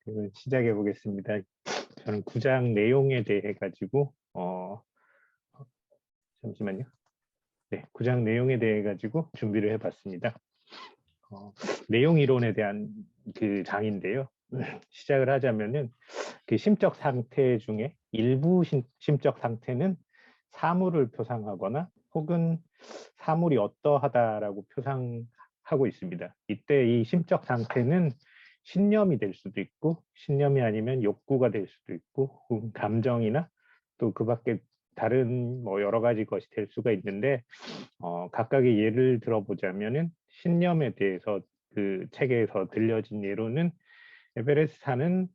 그러면 시작해 보겠습니다. 저는 구장 내용에 대해 가지고 잠시만요. 네, 구장 내용에 대해 가지고 준비를 해봤습니다. 내용 이론에 대한 그 장인데요. 시작을 하자면은 그 심적 상태 중에 일부 심적 상태는 사물을 표상하거나 혹은 사물이 어떠하다라고 표상하고 있습니다. 이때 이 심적 상태는 신념이 될 수도 있고 신념이 아니면 욕구가 될 수도 있고 혹은 감정이나 또 그 밖에 다른 뭐 여러 가지 것이 될 수가 있는데 각각의 예를 들어보자면은 신념에 대해서 그 책에서 들려진 예로는 에베레스트 산은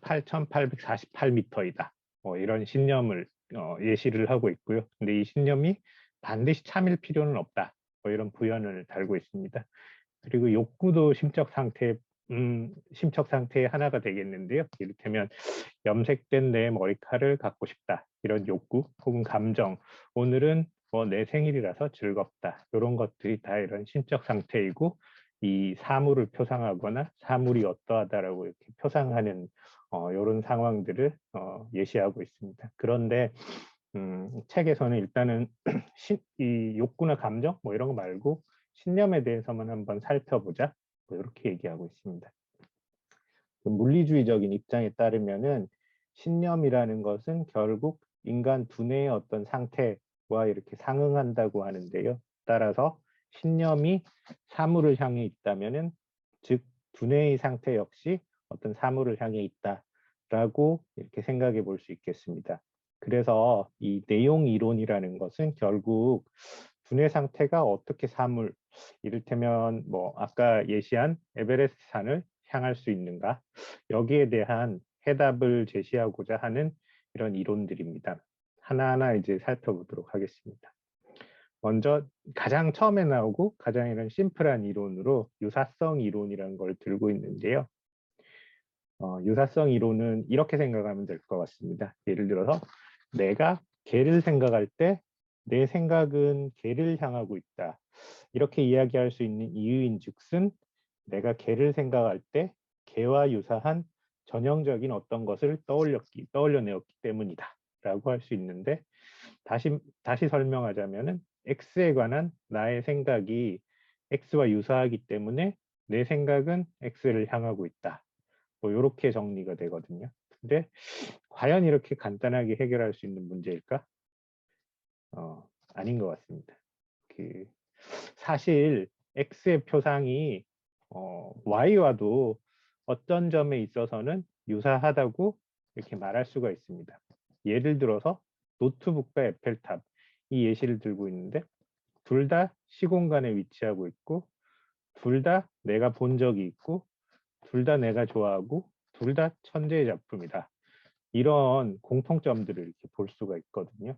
8,848m이다. 이런 신념을 예시를 하고 있고요. 근데 이 신념이 반드시 참일 필요는 없다. 이런 부연을 달고 있습니다. 그리고 욕구도 심적 상태의 하나가 되겠는데요. 이를테면 염색된 내 머리카락을 갖고 싶다. 이런 욕구 혹은 감정. 오늘은 뭐 내 생일이라서 즐겁다. 이런 것들이 다 이런 심적 상태이고 이 사물을 표상하거나 사물이 어떠하다라고 이렇게 표상하는 이런 상황들을 예시하고 있습니다. 그런데 책에서는 일단은 이 욕구나 감정 뭐 이런 거 말고 신념에 대해서만 한번 살펴보자. 뭐 이렇게 얘기하고 있습니다. 그 물리주의적인 입장에 따르면은 신념이라는 것은 결국 인간 두뇌의 어떤 상태와 이렇게 상응한다고 하는데요. 따라서 신념이 사물을 향해 있다면은 즉 두뇌의 상태 역시 어떤 사물을 향해 있다라고 이렇게 생각해 볼 수 있겠습니다. 그래서 이 내용 이론이라는 것은 결국 두뇌 상태가 어떻게 사물, 이를테면 뭐 아까 예시한 에베레스트 산을 향할 수 있는가, 여기에 대한 해답을 제시하고자 하는 이런 이론들입니다. 하나하나 이제 살펴보도록 하겠습니다. 먼저 가장 처음에 나오고 가장 이런 심플한 이론으로 유사성 이론이라는 걸 들고 있는데요. 유사성 이론은 이렇게 생각하면 될 것 같습니다. 예를 들어서 내가 개를 생각할 때 내 생각은 개를 향하고 있다. 이렇게 이야기할 수 있는 이유인 즉슨 내가 개를 생각할 때 개와 유사한 전형적인 어떤 것을 떠올려내었기 때문이다 라고 할 수 있는데 다시 설명하자면은 X에 관한 나의 생각이 X와 유사하기 때문에 내 생각은 X를 향하고 있다. 뭐 이렇게 정리가 되거든요. 근데 과연 이렇게 간단하게 해결할 수 있는 문제일까? 아닌 것 같습니다. 그 사실 X의 표상이 Y와도 어떤 점에 있어서는 유사하다고 이렇게 말할 수가 있습니다. 예를 들어서 노트북과 에펠탑 이 예시를 들고 있는데 둘 다 시공간에 위치하고 있고 둘 다 내가 본 적이 있고 둘 다 내가 좋아하고 둘 다 천재의 작품이다. 이런 공통점들을 이렇게 볼 수가 있거든요.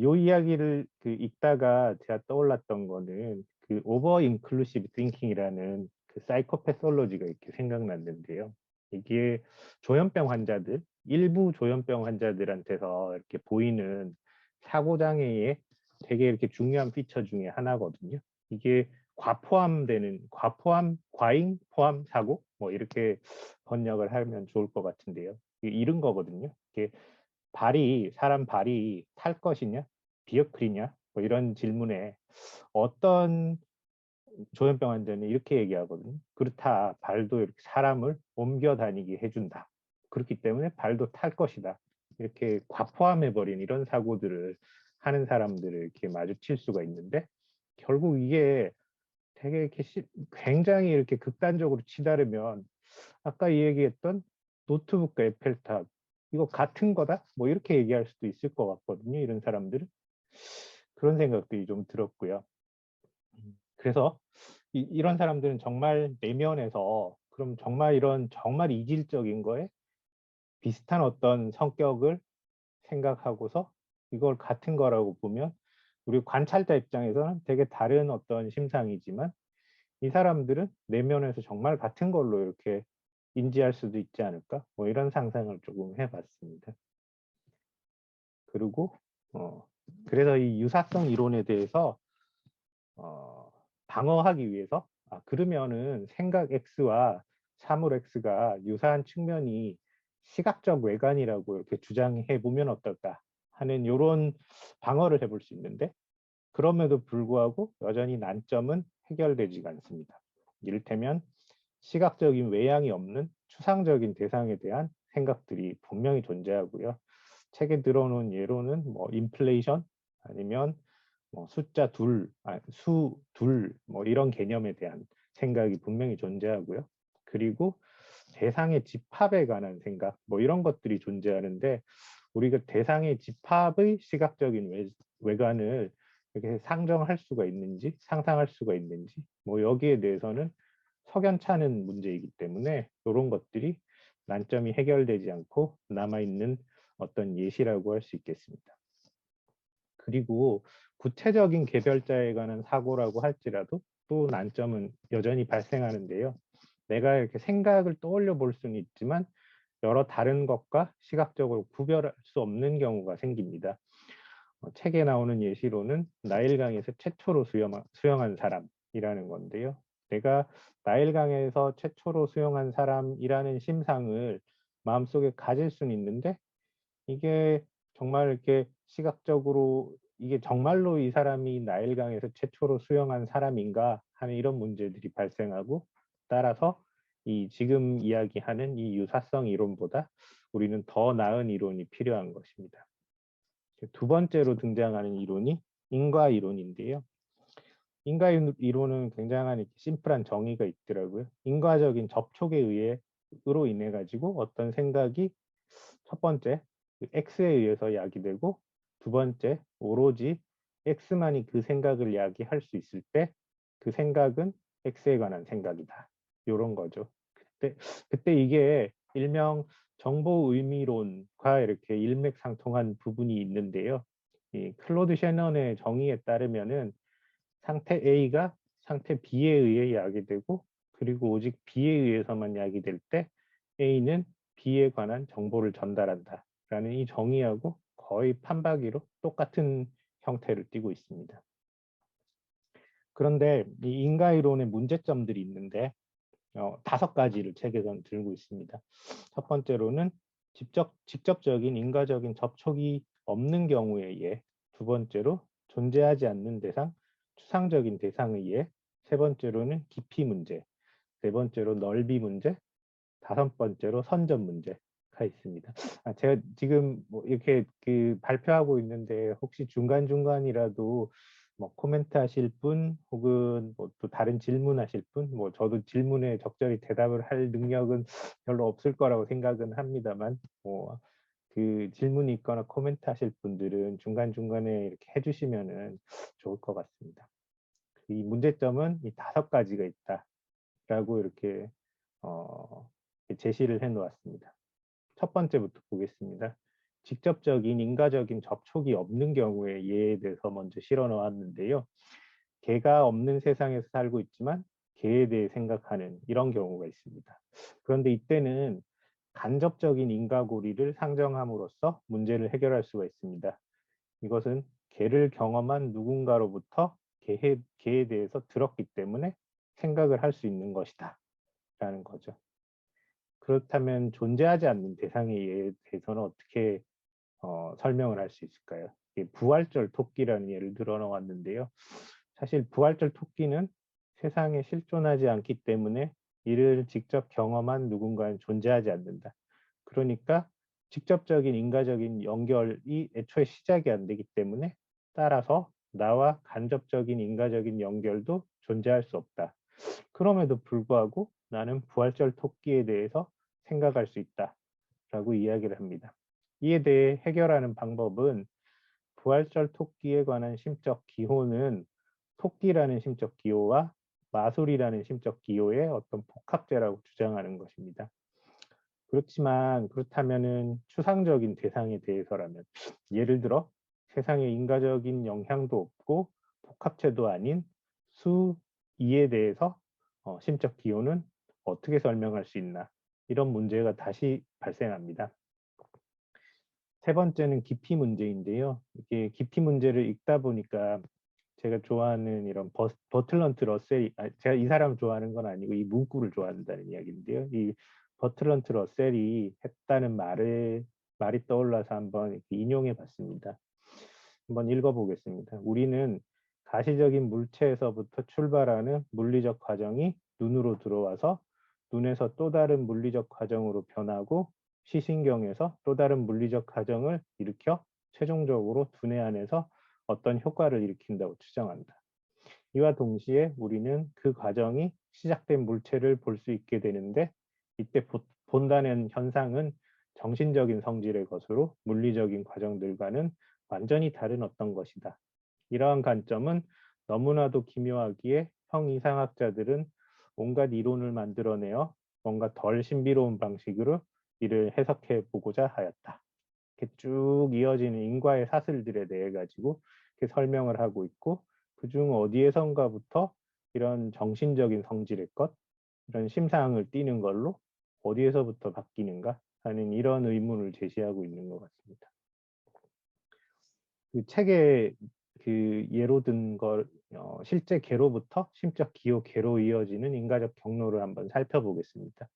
요 이야기를 읽다가 제가 떠올랐던 거는 그 오버 인클루시브 띵킹이라는 그 사이코패솔로지가 이렇게 생각났는데요. 이게 조현병 환자들, 일부 조현병 환자들한테서 이렇게 보이는 사고 장애의 되게 이렇게 중요한 피처 중에 하나거든요. 이게 과잉 포함 사고 뭐 이렇게 번역을 하면 좋을 것 같은데요. 이런 거거든요. 이게 사람 발이 탈 것이냐, 비어클이냐, 뭐 이런 질문에 어떤 조현병 환자는 이렇게 얘기하거든요. 그렇다, 발도 이렇게 사람을 옮겨 다니게 해준다. 그렇기 때문에 발도 탈 것이다. 이렇게 과포함해버린 이런 사고들을 하는 사람들을 이렇게 마주칠 수가 있는데 결국 이게 되게 이렇게 굉장히 이렇게 극단적으로 치달으면 아까 얘기했던 노트북과 에펠탑 이거 같은 거다? 뭐 이렇게 얘기할 수도 있을 것 같거든요. 이런 사람들은. 그런 생각들이 좀 들었고요. 그래서 이런 사람들은 정말 내면에서 그럼 정말 이런 정말 이질적인 거에 비슷한 어떤 성격을 생각하고서 이걸 같은 거라고 보면 우리 관찰자 입장에서는 되게 다른 어떤 심상이지만 이 사람들은 내면에서 정말 같은 걸로 이렇게 인지할 수도 있지 않을까? 뭐 이런 상상을 조금 해봤습니다. 그리고 그래서 이 유사성 이론에 대해서 방어하기 위해서 그러면은 생각 X와 사물 X가 유사한 측면이 시각적 외관이라고 이렇게 주장해 보면 어떨까 하는 이런 방어를 해볼 수 있는데, 그럼에도 불구하고 여전히 난점은 해결되지가 않습니다. 이를테면 시각적인 외양이 없는 추상적인 대상에 대한 생각들이 분명히 존재하고요. 책에 들어놓은 예로는 뭐 인플레이션 아니면 뭐 숫자 둘, 수 둘, 뭐 이런 개념에 대한 생각이 분명히 존재하고요. 그리고 대상의 집합에 관한 생각, 뭐 이런 것들이 존재하는데, 우리가 대상의 집합의 시각적인 외관을 이렇게 상정할 수가 있는지, 상상할 수가 있는지, 뭐 여기에 대해서는 석연찮은 문제이기 때문에 이런 것들이 난점이 해결되지 않고 남아있는 어떤 예시라고 할 수 있겠습니다. 그리고 구체적인 개별자에 관한 사고라고 할지라도 또 난점은 여전히 발생하는데요. 내가 이렇게 생각을 떠올려 볼 수는 있지만 여러 다른 것과 시각적으로 구별할 수 없는 경우가 생깁니다. 책에 나오는 예시로는 나일강에서 최초로 수영한 사람이라는 건데요. 내가 나일강에서 최초로 수영한 사람이라는 심상을 마음속에 가질 수는 있는데, 이게 정말 이렇게 시각적으로 이게 정말로 이 사람이 나일강에서 최초로 수영한 사람인가 하는 이런 문제들이 발생하고, 따라서 이 지금 이야기하는 이 유사성 이론보다 우리는 더 나은 이론이 필요한 것입니다. 두 번째로 등장하는 이론이 인과 이론인데요. 인과 이론은 굉장한 심플한 정의가 있더라고요. 인과적인 접촉에 의해로 인해 가지고 어떤 생각이 첫 번째 X에 의해서 야기되고, 두 번째 오로지 X만이 그 생각을 야기할 수 있을 때 그 생각은 X에 관한 생각이다. 이런 거죠. 그때 이게 일명 정보 의미론과 이렇게 일맥상통한 부분이 있는데요. 이 클로드 셰넌의 정의에 따르면은 상태 A가 상태 B에 의해 야기되고, 그리고 오직 B에 의해서만 야기될 때 A는 B에 관한 정보를 전달한다 라는 이 정의하고 거의 판박이로 똑같은 형태를 띠고 있습니다. 그런데 이 인과이론의 문제점들이 있는데 5가지를 책에서는 들고 있습니다. 첫 번째로는 직접적인 인과적인 접촉이 없는 경우에 예, 두 번째로 존재하지 않는 대상, 추상적인 대상에 의해, 세 번째로는 깊이 문제, 네 번째로 넓이 문제, 다섯 번째로 선점 문제가 있습니다. 제가 지금 뭐 이렇게 발표하고 있는데 혹시 중간중간이라도 뭐 코멘트 하실 분 혹은 뭐 또 다른 질문하실 분, 뭐 저도 질문에 적절히 대답을 할 능력은 별로 없을 거라고 생각은 합니다만, 뭐 그 질문이 있거나 코멘트 하실 분들은 중간중간에 이렇게 해주시면은 좋을 것 같습니다. 이 문제점은 이 5가지가 있다라고 이렇게 제시를 해 놓았습니다. 첫 번째부터 보겠습니다. 직접적인 인과적인 접촉이 없는 경우에 예에 대해서 먼저 실어 놓았는데요. 개가 없는 세상에서 살고 있지만 개에 대해 생각하는 이런 경우가 있습니다. 그런데 이때는 간접적인 인과고리를 상정함으로써 문제를 해결할 수가 있습니다. 이것은 개를 경험한 누군가로부터 개에 대해서 들었기 때문에 생각을 할 수 있는 것이다 라는 거죠. 그렇다면 존재하지 않는 대상에 대해서는 어떻게 설명을 할 수 있을까요? 부활절 토끼라는 예를 들어 놓았는데요. 사실 부활절 토끼는 세상에 실존하지 않기 때문에 이를 직접 경험한 누군가는 존재하지 않는다. 그러니까 직접적인 인과적인 연결이 애초에 시작이 안 되기 때문에, 따라서 나와 간접적인 인과적인 연결도 존재할 수 없다. 그럼에도 불구하고 나는 부활절 토끼에 대해서 생각할 수 있다 라고 이야기를 합니다. 이에 대해 해결하는 방법은 부활절 토끼에 관한 심적 기호는 토끼라는 심적 기호와 마술이라는 심적 기호의 어떤 복합제라고 주장하는 것입니다. 그렇지만 그렇다면은 추상적인 대상에 대해서라면, 예를 들어 세상에 인과적인 영향도 없고 복합체도 아닌 수 2에 대해서 심적 기호는 어떻게 설명할 수 있나, 이런 문제가 다시 발생합니다. 세 번째는 깊이 문제인데요. 이게 깊이 문제를 읽다 보니까 제가 좋아하는 이런 버틀런트 러셀이, 제가 이 사람 좋아하는 건 아니고 이 문구를 좋아한다는 이야기인데요. 이 버틀런트 러셀이 했다는 말이 떠올라서 한번 이렇게 인용해 봤습니다. 한번 읽어보겠습니다. 우리는 가시적인 물체에서부터 출발하는 물리적 과정이 눈으로 들어와서 눈에서 또 다른 물리적 과정으로 변하고 시신경에서 또 다른 물리적 과정을 일으켜 최종적으로 두뇌 안에서 어떤 효과를 일으킨다고 추정한다. 이와 동시에 우리는 그 과정이 시작된 물체를 볼 수 있게 되는데 이때 본다는 현상은 정신적인 성질의 것으로 물리적인 과정들과는 완전히 다른 어떤 것이다. 이러한 관점은 너무나도 기묘하기에 형이상학자들은 온갖 이론을 만들어내어 뭔가 덜 신비로운 방식으로 이를 해석해 보고자 하였다. 이렇게 쭉 이어지는 인과의 사슬들에 대해 가지고 이렇게 설명을 하고 있고, 그중 어디에선가부터 이런 정신적인 성질의 것, 이런 심상을 띠는 걸로 어디에서부터 바뀌는가 하는 이런 의문을 제시하고 있는 것 같습니다. 그 책에 그 예로 든 걸 실제 개로부터 심적 기호 개로 이어지는 인과적 경로를 한번 살펴보겠습니다.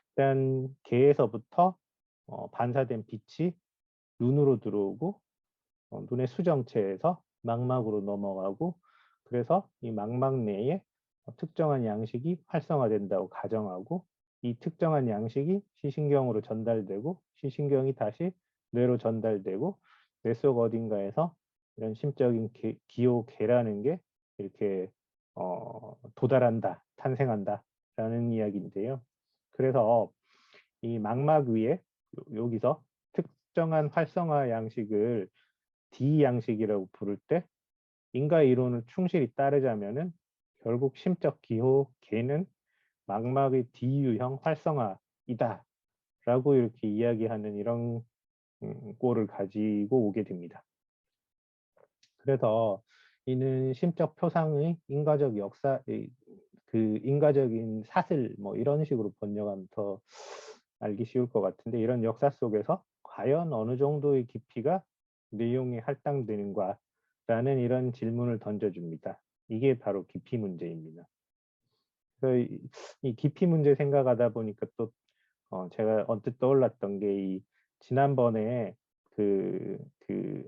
일단 개에서부터 반사된 빛이 눈으로 들어오고 눈의 수정체에서 망막으로 넘어가고, 그래서 이 망막 내에 특정한 양식이 활성화된다고 가정하고, 이 특정한 양식이 시신경으로 전달되고 시신경이 다시 뇌로 전달되고 뇌 속 어딘가에서 이런 심적인 기호 개라는 게 이렇게 도달한다, 탄생한다 라는 이야기인데요. 그래서 이 망막 위에 여기서 특정한 활성화 양식을 D 양식이라고 부를 때 인과 이론을 충실히 따르자면은 결국 심적 기호 개는 망막의 D 유형 활성화이다 라고 이렇게 이야기하는 이런 꼴을 가지고 오게 됩니다. 그래서 이는 심적 표상의 인과적 역사, 그 인과적인 사슬 뭐 이런 식으로 번역하면 더 알기 쉬울 것 같은데, 이런 역사 속에서 과연 어느 정도의 깊이가 내용이 할당되는가 라는 이런 질문을 던져줍니다. 이게 바로 깊이 문제입니다. 그래서 이 깊이 문제 생각하다 보니까 또 제가 언뜻 떠올랐던 게 이 지난번에 그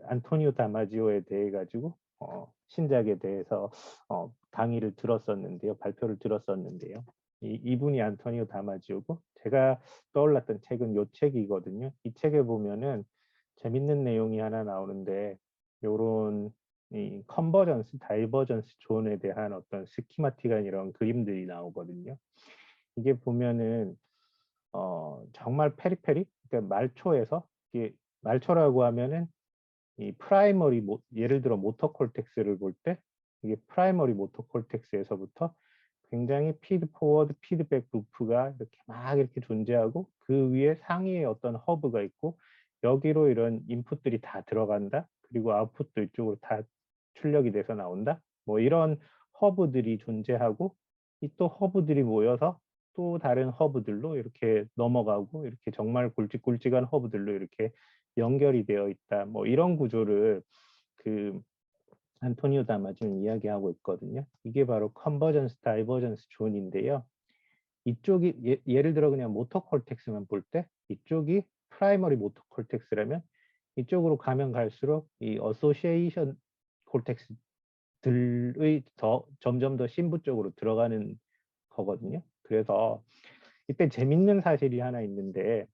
안토니오 다마지오에 대해 가지고 신작에 대해서 강의를 들었었는데요. 발표를 들었었는데요. 이분이 안토니오 다마지오고, 제가 떠올랐던 책은 요 책이거든요. 이 책에 보면은 재밌는 내용이 하나 나오는데, 요런 이 컨버전스, 다이버전스 존에 대한 어떤 스키마틱한 이런 그림들이 나오거든요. 이게 보면은 정말 페리페리, 그러니까 말초에서, 이게 말초라고 하면은 이 프라이머리, 예를 들어 모터 콜텍스를 볼 때 이게 프라이머리 모터 콜텍스에서부터 굉장히 피드 포워드, 피드백 루프가 이렇게 막 이렇게 존재하고, 그 위에 상위에 어떤 허브가 있고 여기로 이런 인풋들이 다 들어간다. 그리고 아웃풋도 이쪽으로 다 출력이 돼서 나온다. 뭐 이런 허브들이 존재하고, 이 또 허브들이 모여서 또 다른 허브들로 이렇게 넘어가고, 이렇게 정말 굵직굵직한 허브들로 이렇게 연결이 되어 있다. 뭐 이런 구조를 그 안토니오 다마지오는 이야기하고 있거든요. 이게 바로 컨버전스 다이버전스 존인데요. 이쪽이 예를 들어 그냥 모터 콜텍스만 볼 때 이쪽이 프라이머리 모터 콜텍스라면, 이쪽으로 가면 갈수록 이 어소시에이션 콜텍스들의 점점 더 심부 쪽으로 들어가는 거거든요. 그래서 이때 재밌는 사실이 하나 있는데,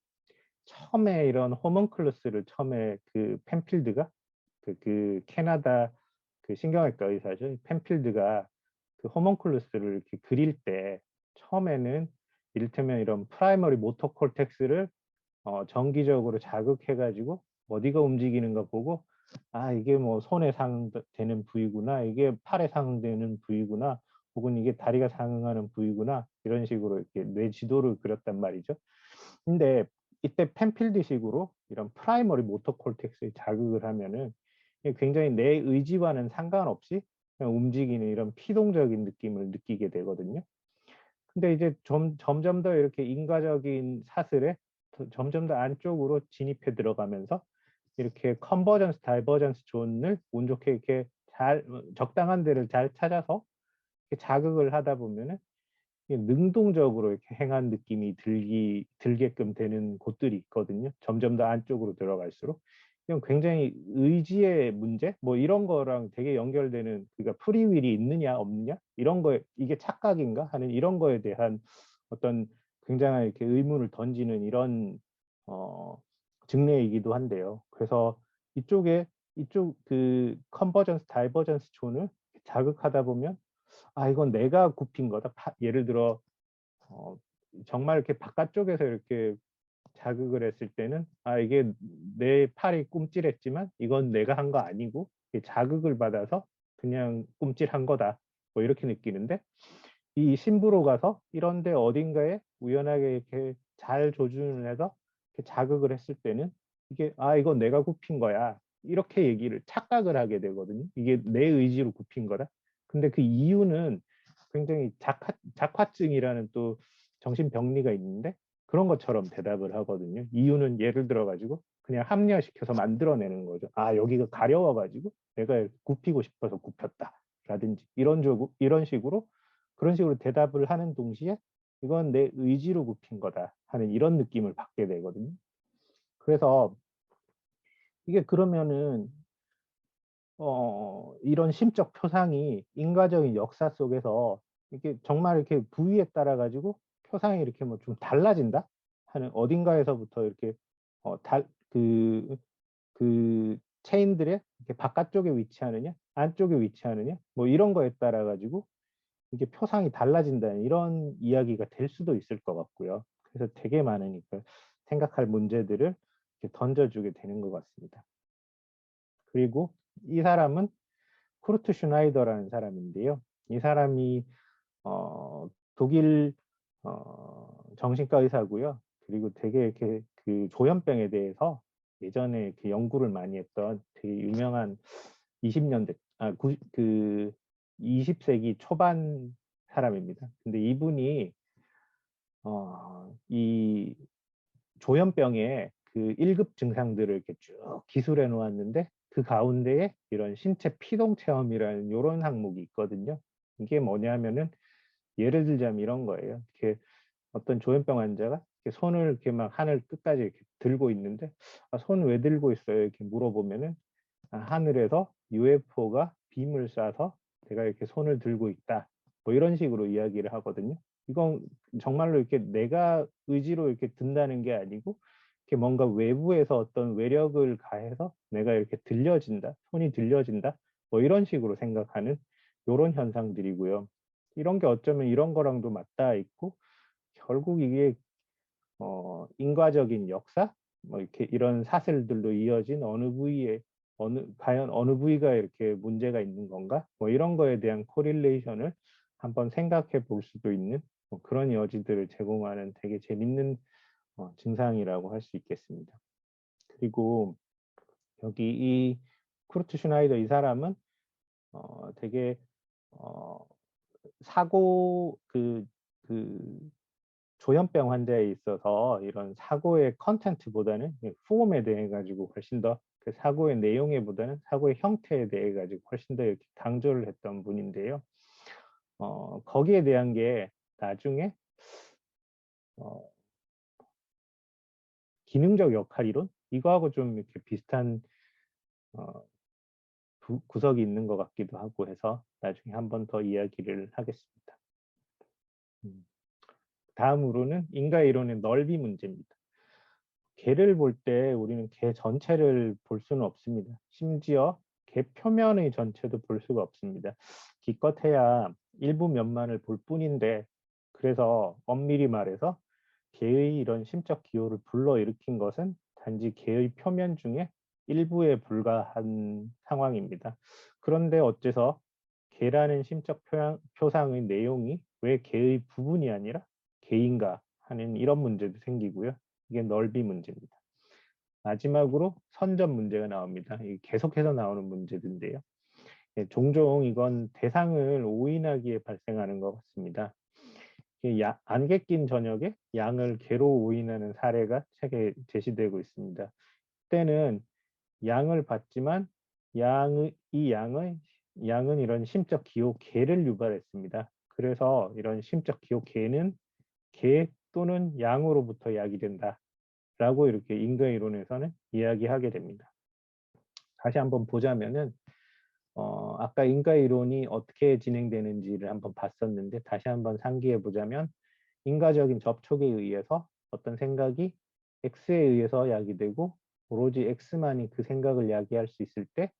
처음에 이런 호먼클루스를 처음에 그 펜필드가 그 캐나다 그 신경외과 의사죠. 펜필드가 그 호먼클루스를 이렇게 그릴 때 처음에는 이를테면 이런 프라이머리 모터 콜텍스를 정기적으로 자극해가지고 어디가 움직이는가 보고, 아 이게 뭐 손에 상응되는 부위구나, 이게 팔에 상응되는 부위구나, 혹은 이게 다리가 상응하는 부위구나, 이런 식으로 이렇게 뇌 지도를 그렸단 말이죠. 근데 이때 펜필드식으로 이런 프라이머리 모터 콜텍스에 자극을 하면은 굉장히 내 의지와는 상관없이 그냥 움직이는 이런 피동적인 느낌을 느끼게 되거든요. 근데 이제 점점 더 이렇게 인과적인 사슬에 점점 더 안쪽으로 진입해 들어가면서 이렇게 컨버전스, 다이버전스 존을 운 좋게 이렇게 잘 적당한 데를 잘 찾아서 자극을 하다 보면은 능동적으로 이렇게 행한 느낌이 들게끔 되는 곳들이 있거든요. 점점 더 안쪽으로 들어갈수록. 이건 굉장히 의지의 문제? 뭐 이런 거랑 되게 연결되는, 그러니까 프리윌이 있느냐 없느냐? 이런 거에 이게 착각인가 하는 이런 거에 대한 어떤 굉장한 이렇게 의문을 던지는 이런 어, 증례이기도 한데요. 그래서 이쪽 그 컨버전스 다이버전스 존을 자극하다 보면 이건 내가 굽힌 거다. 예를 들어 어, 정말 이렇게 바깥쪽에서 이렇게 자극을 했을 때는 이게 내 팔이 꿈찔했지만 이건 내가 한 거 아니고 자극을 받아서 그냥 꿈찔한 거다. 뭐 이렇게 느끼는데 이 심부로 가서 이런데 어딘가에 우연하게 이렇게 잘 조준을 해서 이렇게 자극을 했을 때는 이게 이건 내가 굽힌 거야. 이렇게 얘기를 착각을 하게 되거든요. 이게 내 의지로 굽힌 거다. 근데 그 이유는 굉장히 작화증이라는 또 정신병리가 있는데 그런 것처럼 대답을 하거든요. 이유는 예를 들어 가지고 그냥 합리화시켜서 만들어내는 거죠. 여기가 가려워 가지고 내가 굽히고 싶어서 굽혔다. 라든지 이런 식으로 그런 식으로 대답을 하는 동시에 이건 내 의지로 굽힌 거다 하는 이런 느낌을 받게 되거든요. 그래서 이게 그러면은 이런 심적 표상이 인과적인 역사 속에서 이게 정말 이렇게 부위에 따라 가지고 표상이 이렇게 뭐 좀 달라진다 하는 어딘가에서부터 이렇게 그, 그 체인들의 이렇게 바깥쪽에 위치하느냐 안쪽에 위치하느냐 뭐 이런 거에 따라 가지고 이게 표상이 달라진다는 이런 이야기가 될 수도 있을 것 같고요. 그래서 되게 많으니까 생각할 문제들을 이렇게 던져주게 되는 것 같습니다. 그리고 이 사람은 쿠르트 슈나이더라는 사람인데요. 이 사람이 독일 정신과 의사고요. 그리고 되게 이렇게 그 조현병에 대해서 예전에 이렇게 연구를 많이 했던 되게 유명한 20년대 그 20세기 초반 사람입니다. 근데 이분이 이 조현병의 그 1급 증상들을 이렇게 쭉 기술해 놓았는데 그 가운데에 이런 신체 피동 체험이라는 이런 항목이 있거든요. 이게 뭐냐면은 예를 들자면 이런 거예요. 이렇게 어떤 조현병 환자가 이렇게 손을 이렇게 막 하늘 끝까지 이렇게 들고 있는데 손 왜 들고 있어요? 이렇게 물어보면은 하늘에서 UFO가 빔을 쏴서 내가 이렇게 손을 들고 있다. 뭐 이런 식으로 이야기를 하거든요. 이건 정말로 이렇게 내가 의지로 이렇게 든다는 게 아니고 이렇게 뭔가 외부에서 어떤 외력을 가해서 내가 이렇게 들려진다, 손이 들려진다, 뭐 이런 식으로 생각하는 이런 현상들이고요. 이런 게 어쩌면 이런 거랑도 맞닿아 있고 결국 이게 인과적인 역사, 뭐 이렇게 이런 사슬들로 이어진 어느 부위에 과연 어느 부위가 이렇게 문제가 있는 건가? 뭐 이런 거에 대한 코릴레이션을 한번 생각해 볼 수도 있는 뭐 그런 여지들을 제공하는 되게 재밌는 증상이라고 할 수 있겠습니다. 그리고 여기 이 쿠르트 슈나이더 이 사람은 되게 어, 사고 그 조현병 환자에 있어서 이런 사고의 컨텐츠보다는 폼에 대해 가지고 훨씬 더 그 사고의 내용에 보다는 사고의 형태에 대해 가지고 훨씬 더 이렇게 강조를 했던 분인데요. 거기에 대한 게 나중에 어, 기능적 역할 이론 이거하고 좀 이렇게 비슷한 어, 구석이 있는 것 같기도 하고 해서 나중에 한 번 더 이야기를 하겠습니다. 다음으로는 인과 이론의 넓이 문제입니다. 개를 볼 때 우리는 개 전체를 볼 수는 없습니다. 심지어 개 표면의 전체도 볼 수가 없습니다. 기껏해야 일부 면만을 볼 뿐인데 그래서 엄밀히 말해서 개의 이런 심적 기호를 불러일으킨 것은 단지 개의 표면 중에 일부에 불과한 상황입니다. 그런데 어째서 개라는 심적 표상의 내용이 왜 개의 부분이 아니라 개인가 하는 이런 문제도 생기고요. 이게 넓이 문제입니다. 마지막으로 선점 문제가 나옵니다. 계속해서 나오는 문제인데요. 종종 이건 대상을 오인하기에 발생하는 것 같습니다. 안개 낀 저녁에 양을 개로 오인하는 사례가 책에 제시되고 있습니다. 때는 양을 봤지만 이 양의 양은 이런 심적 기호 개를 유발했습니다. 그래서 이런 심적 기호 개는 개 또는 양으로부터 야기된다라고 이렇게 인과 이론에서는 이야기하게 됩니다. 다시 한번 보자면은 아까 인과 이론이 어떻게 진행되는지를 한번 봤었는데 다시 한번 상기해 보자면 인과적인 접촉에 의해서 어떤 생각이 X에 의해서 야기되고 오로지 X만이 그 생각을 야기할 수 있을 때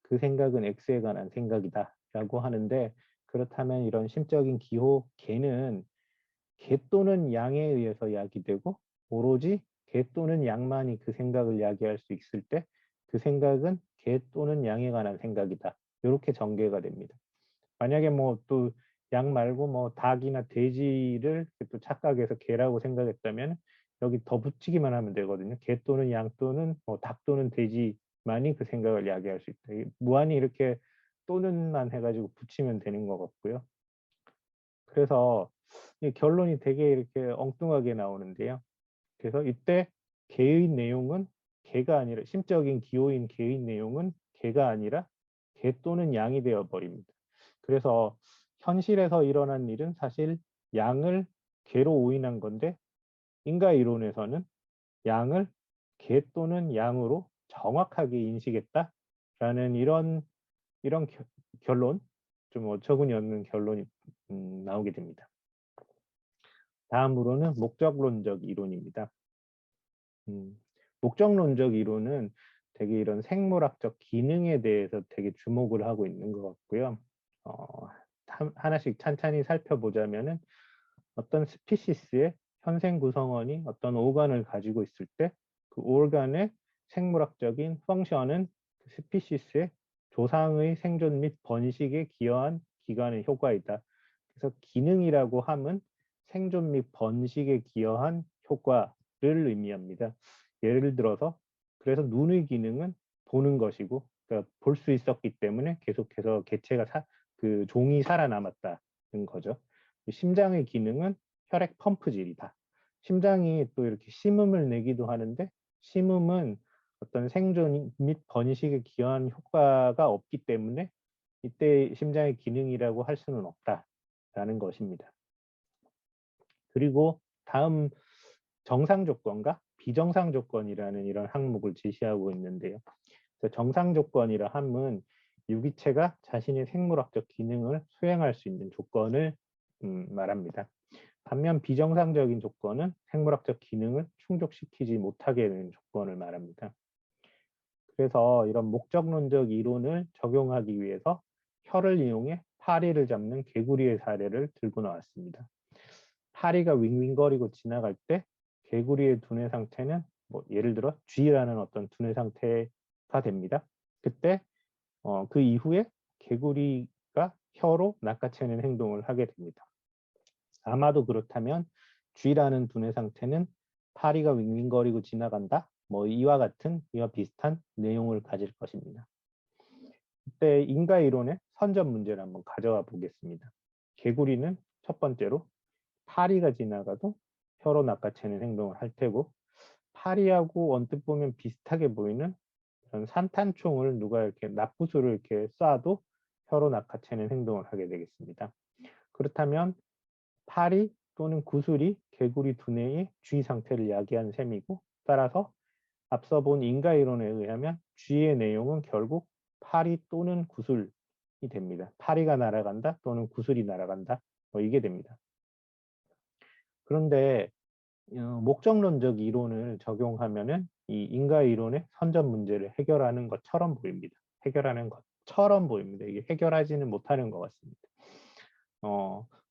그 생각은 X에 관한 생각이다라고 하는데 그렇다면 이런 심적인 기호 개는 개 또는 양에 의해서 야기되고 오로지 개 또는 양만이 그 생각을 야기할 수 있을 때 그 생각은 개 또는 양에 관한 생각이다. 이렇게 전개가 됩니다. 만약에 뭐 또 양 말고 뭐 닭이나 돼지를 또 착각해서 개라고 생각했다면 여기 더 붙이기만 하면 되거든요. 개 또는 양 또는 뭐 닭 또는 돼지만이 그 생각을 야기할 수 있다. 무한히 이렇게 또는만 해가지고 붙이면 되는 것 같고요. 그래서 이 결론이 되게 이렇게 엉뚱하게 나오는데요. 그래서 이때 개의 내용은 개가 아니라 심적인 기호인 개의 내용은 개가 아니라 개 또는 양이 되어 버립니다. 그래서 현실에서 일어난 일은 사실 양을 개로 오인한 건데 인과 이론에서는 양을 개 또는 양으로 정확하게 인식했다라는 이런 결론, 좀 어처구니 없는 결론이 나오게 됩니다. 다음으로는 목적론적 이론입니다. 목적론적 이론은 되게 이런 생물학적 기능에 대해서 되게 주목을 하고 있는 것 같고요. 하나씩 찬찬히 살펴보자면은 어떤 스피시스의 현생 구성원이 어떤 오간을 가지고 있을 때 그 오간의 생물학적인 펑션은 그 스피시스의 조상의 생존 및 번식에 기여한 기관의 효과이다. 그래서 기능이라고 함은 생존 및 번식에 기여한 효과를 의미합니다. 예를 들어서 그래서 눈의 기능은 보는 것이고 그러니까 볼 수 있었기 때문에 계속해서 개체가 그 종이 살아남았다는 거죠. 심장의 기능은 혈액 펌프질이다. 심장이 또 이렇게 심음을 내기도 하는데 심음은 어떤 생존 및 번식에 기여한 효과가 없기 때문에 이때 심장의 기능이라고 할 수는 없다라는 것입니다. 그리고 다음 정상 조건과 비정상 조건이라는 이런 항목을 제시하고 있는데요. 정상 조건이라 함은 유기체가 자신의 생물학적 기능을 수행할 수 있는 조건을 말합니다. 반면 비정상적인 조건은 생물학적 기능을 충족시키지 못하게 되는 조건을 말합니다. 그래서 이런 목적론적 이론을 적용하기 위해서 혀를 이용해 파리를 잡는 개구리의 사례를 들고 나왔습니다. 파리가 윙윙거리고 지나갈 때 개구리의 두뇌 상태는 뭐 예를 들어 G라는 어떤 두뇌 상태가 됩니다. 그때 그 이후에 개구리가 혀로 낚아채는 행동을 하게 됩니다. 아마도 그렇다면 G라는 두뇌 상태는 파리가 윙윙거리고 지나간다. 뭐 이와 같은 이와 비슷한 내용을 가질 것입니다. 이때 인과 이론의 선점 문제를 한번 가져와 보겠습니다. 개구리는 첫 번째로 파리가 지나가도 혀로 낚아채는 행동을 할 테고 파리하고 언뜻 보면 비슷하게 보이는 그런 산탄총을 누가 이렇게 납부수를 이렇게 쏴도 혀로 낚아채는 행동을 하게 되겠습니다. 그렇다면 파리 또는 구슬이 개구리 두뇌의 G 상태를 야기한 셈이고 따라서 앞서 본 인과 이론에 의하면 G의 내용은 결국 파리 또는 구슬이 됩니다. 파리가 날아간다 또는 구슬이 날아간다 뭐 이게 됩니다. 그런데 목적론적 이론을 적용하면은 이 인과 이론의 선점 문제를 해결하는 것처럼 보입니다. 해결하는 것처럼 보입니다. 이게 해결하지는 못하는 것 같습니다.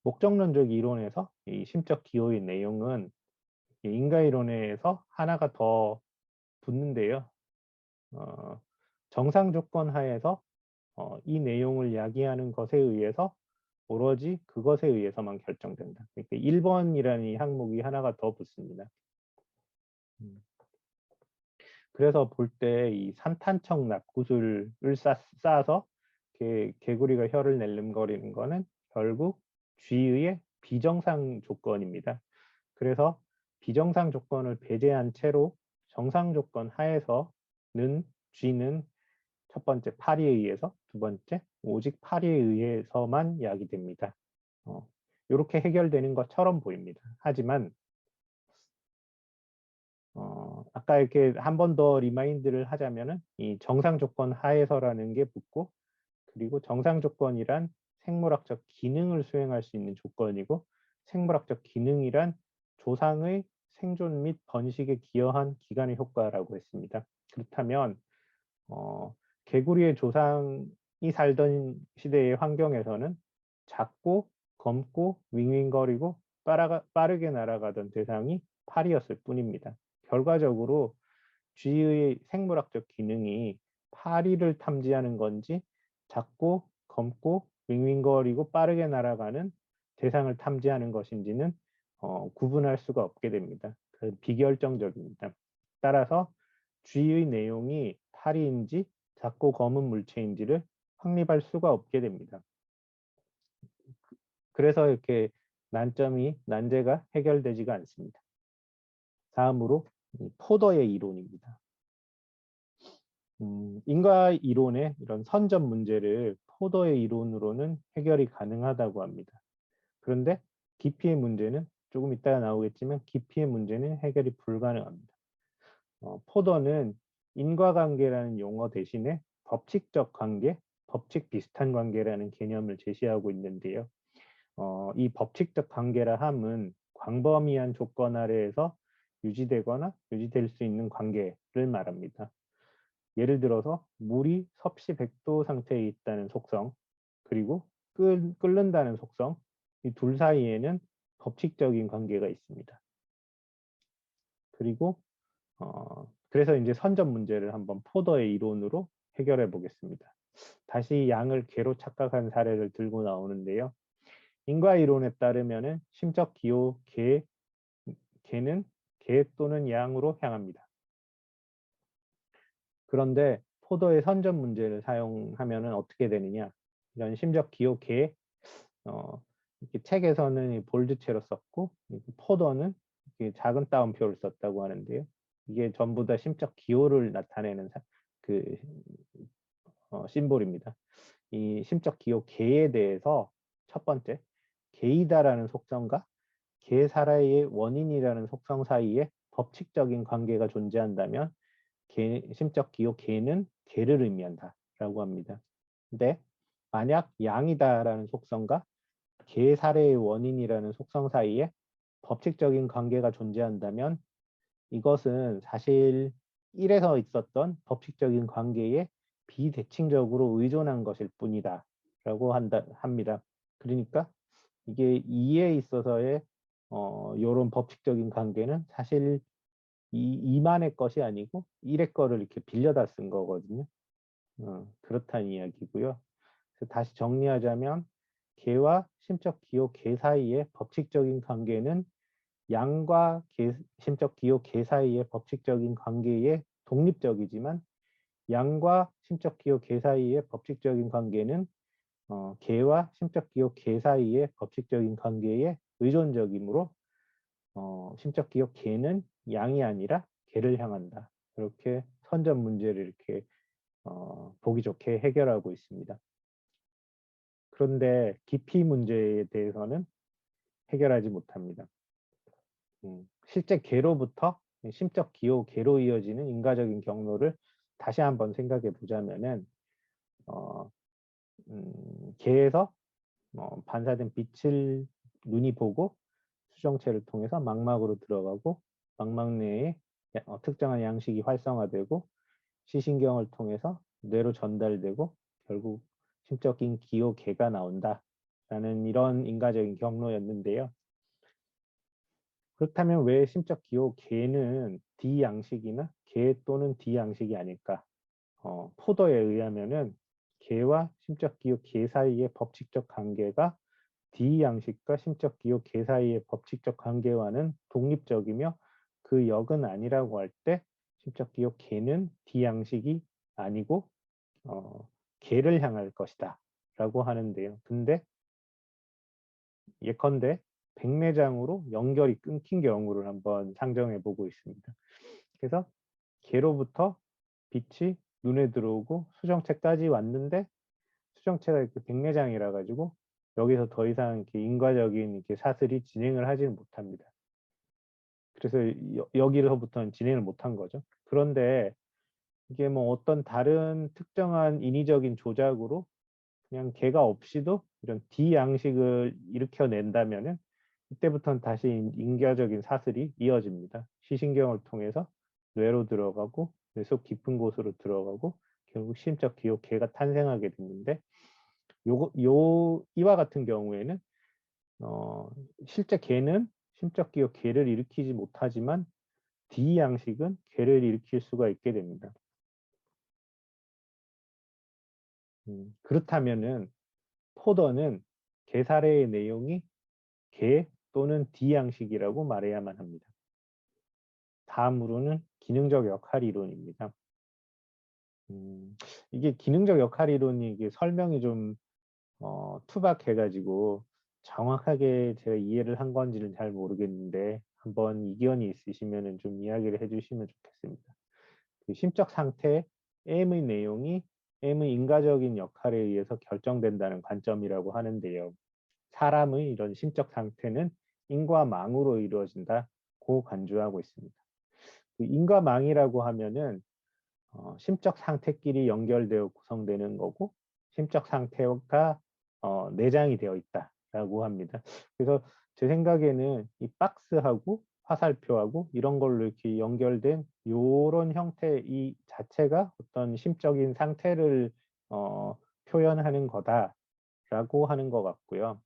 목적론적 이론에서 이 심적 기호의 내용은 인과 이론에서 하나가 더 붙는데요. 정상 조건 하에서 이 내용을 야기하는 것에 의해서 오로지 그것에 의해서만 결정된다. 그러니까 1번이라는 이 항목이 하나가 더 붙습니다. 그래서 볼 때 이 산탄청 납구슬을 쏴서 개구리가 혀를 낼름거리는 거는 결국 G의 비정상 조건입니다. 그래서 비정상 조건을 배제한 채로 정상 조건 하에서는 G는 첫 번째 팔이 의해서, 두 번째 오직 팔이 의해서만 야기됩니다. 이렇게 해결되는 것처럼 보입니다. 하지만 아까 이렇게 한 번 더 리마인드를 하자면은 이 정상 조건 하에서라는 게 붙고, 그리고 정상 조건이란 생물학적 기능을 수행할 수 있는 조건이고, 생물학적 기능이란 조상의 생존 및 번식에 기여한 기간의 효과라고 했습니다. 그렇다면 개구리의 조상이 살던 시대의 환경에서는 작고 검고 윙윙거리고 빠르게 날아가던 대상이 파리였을 뿐입니다. 결과적으로 쥐의 생물학적 기능이 파리를 탐지하는 건지 작고 검고 윙윙거리고 빠르게 날아가는 대상을 탐지하는 것인지는 구분할 수가 없게 됩니다. 비결정적입니다. 따라서 쥐의 내용이 파리인지 작고 검은 물체인지를 확립할 수가 없게 됩니다. 그래서 이렇게 난제가 해결되지가 않습니다. 다음으로 포더의 이론입니다. 인과 이론의 이런 선점 문제를 포더의 이론으로는 해결이 가능하다고 합니다. 그런데 깊이의 문제는 조금 이따가 나오겠지만 깊이의 문제는 해결이 불가능합니다. 포더는 인과관계라는 용어 대신에 법칙적 관계, 법칙 비슷한 관계라는 개념을 제시하고 있는데요. 이 법칙적 관계라 함은 광범위한 조건 아래에서 유지되거나 유지될 수 있는 관계를 말합니다. 예를 들어서 물이 섭씨 100도 상태에 있다는 속성, 그리고 끓는다는 속성, 이 둘 사이에는 법칙적인 관계가 있습니다. 그리고 그래서 이제 선점 문제를 한번 포더의 이론으로 해결해 보겠습니다. 다시 양을 개로 착각한 사례를 들고 나오는데요. 인과 이론에 따르면은 심적 기호 개는 개 또는 양으로 향합니다. 그런데 포더의 선점 문제를 사용하면은 어떻게 되느냐? 이런 심적 기호 개, 이렇게 책에서는 볼드체로 썼고, 포더는 이렇게 작은 따옴표를 썼다고 하는데요. 이게 전부 다 심적 기호를 나타내는 심볼입니다. 이 심적 기호 개에 대해서 첫 번째, 개이다라는 속성과 개 사이의 원인이라는 속성 사이에 법칙적인 관계가 존재한다면 심적 기호 개는 개를 의미한다라고 합니다. 근데 만약 양이다라는 속성과 개 사례의 원인이라는 속성 사이에 법칙적인 관계가 존재한다면 이것은 사실 1에서 있었던 법칙적인 관계에 비대칭적으로 의존한 것일 뿐이다 라고 합니다. 그러니까 이게 2에 있어서의 이런 법칙적인 관계는 사실 2만의 것이 아니고 1의 거를 이렇게 빌려다 쓴 거거든요. 그렇다는 이야기고요. 그래서 다시 정리하자면 개와 심적 기호 개 사이의 법칙적인 관계는 양과 심적 기호 개 사이의 법칙적인 관계에 독립적이지만 양과 심적 기호 개 사이의 법칙적인 관계는 개와 심적 기호 개 사이의 법칙적인 관계에 의존적이므로 심적 기호 개는 양이 아니라 개를 향한다. 이렇게 선점 문제를 이렇게 보기 좋게 해결하고 있습니다. 그런데 깊이 문제에 대해서는 해결하지 못합니다. 실제 개로부터 심적 기호 개로 이어지는 인과적인 경로를 다시 한번 생각해 보자면은 개에서 반사된 빛을 눈이 보고 수정체를 통해서 망막으로 들어가고 망막 내에 특정한 양식이 활성화되고 시신경을 통해서 뇌로 전달되고 결국 심적인 기호 개가 나온다라는 이런 인과적인 경로였는데요. 그렇다면 왜 심적 기호 개는 D 양식이나 개 또는 D 양식이 아닐까? 포더에 의하면은 개와 심적 기호 개 사이의 법칙적 관계가 D 양식과 심적 기호 개 사이의 법칙적 관계와는 독립적이며 그 역은 아니라고 할 때 심적 기호 개는 D 양식이 아니고 개를 향할 것이다 라고 하는데요. 근데 예컨대 백내장으로 연결이 끊긴 경우를 한번 상정해 보고 있습니다. 그래서 개로부터 빛이 눈에 들어오고 수정체까지 왔는데 수정체가 이렇게 백내장이라 가지고 여기서 더 이상 이렇게 인과적인 이렇게 사슬이 진행을 하지는 못합니다. 그래서 여기서부터는 진행을 못한 거죠. 그런데 이게 뭐 어떤 다른 특정한 인위적인 조작으로 그냥 개가 없이도 이런 D 양식을 일으켜낸다면은 이때부터는 다시 인과적인 사슬이 이어집니다. 시신경을 통해서 뇌로 들어가고 뇌 속 깊은 곳으로 들어가고 결국 심적 기호 개가 탄생하게 됐는데 이와 같은 경우에는 어, 실제 개는 심적 기호 개를 일으키지 못하지만 D 양식은 개를 일으킬 수가 있게 됩니다. 그렇다면은 포더는 개 사례의 내용이 개 또는 D 양식이라고 말해야만 합니다. 다음으로는 기능적 역할 이론입니다. 이게 기능적 역할 이론이 이게 설명이 좀 투박해가지고 정확하게 제가 이해를 한 건지는 잘 모르겠는데 한번 이견이 있으시면 좀 이야기를 해주시면 좋겠습니다. 그 심적 상태 M의 내용이 M의 인과적인 역할에 의해서 결정된다는 관점이라고 하는데요. 사람의 이런 심적 상태는 인과 망으로 이루어진다고 간주하고 있습니다. 그 인과 망이라고 하면은 심적 상태끼리 연결되어 구성되는 거고 심적 상태가 내장이 되어 있다라고 합니다. 그래서 제 생각에는 이 박스하고 화살표하고 이런 걸로 이렇게 연결된 이런 형태 이 자체가 어떤 심적인 상태를 표현하는 거다라고 하는 것 같고요.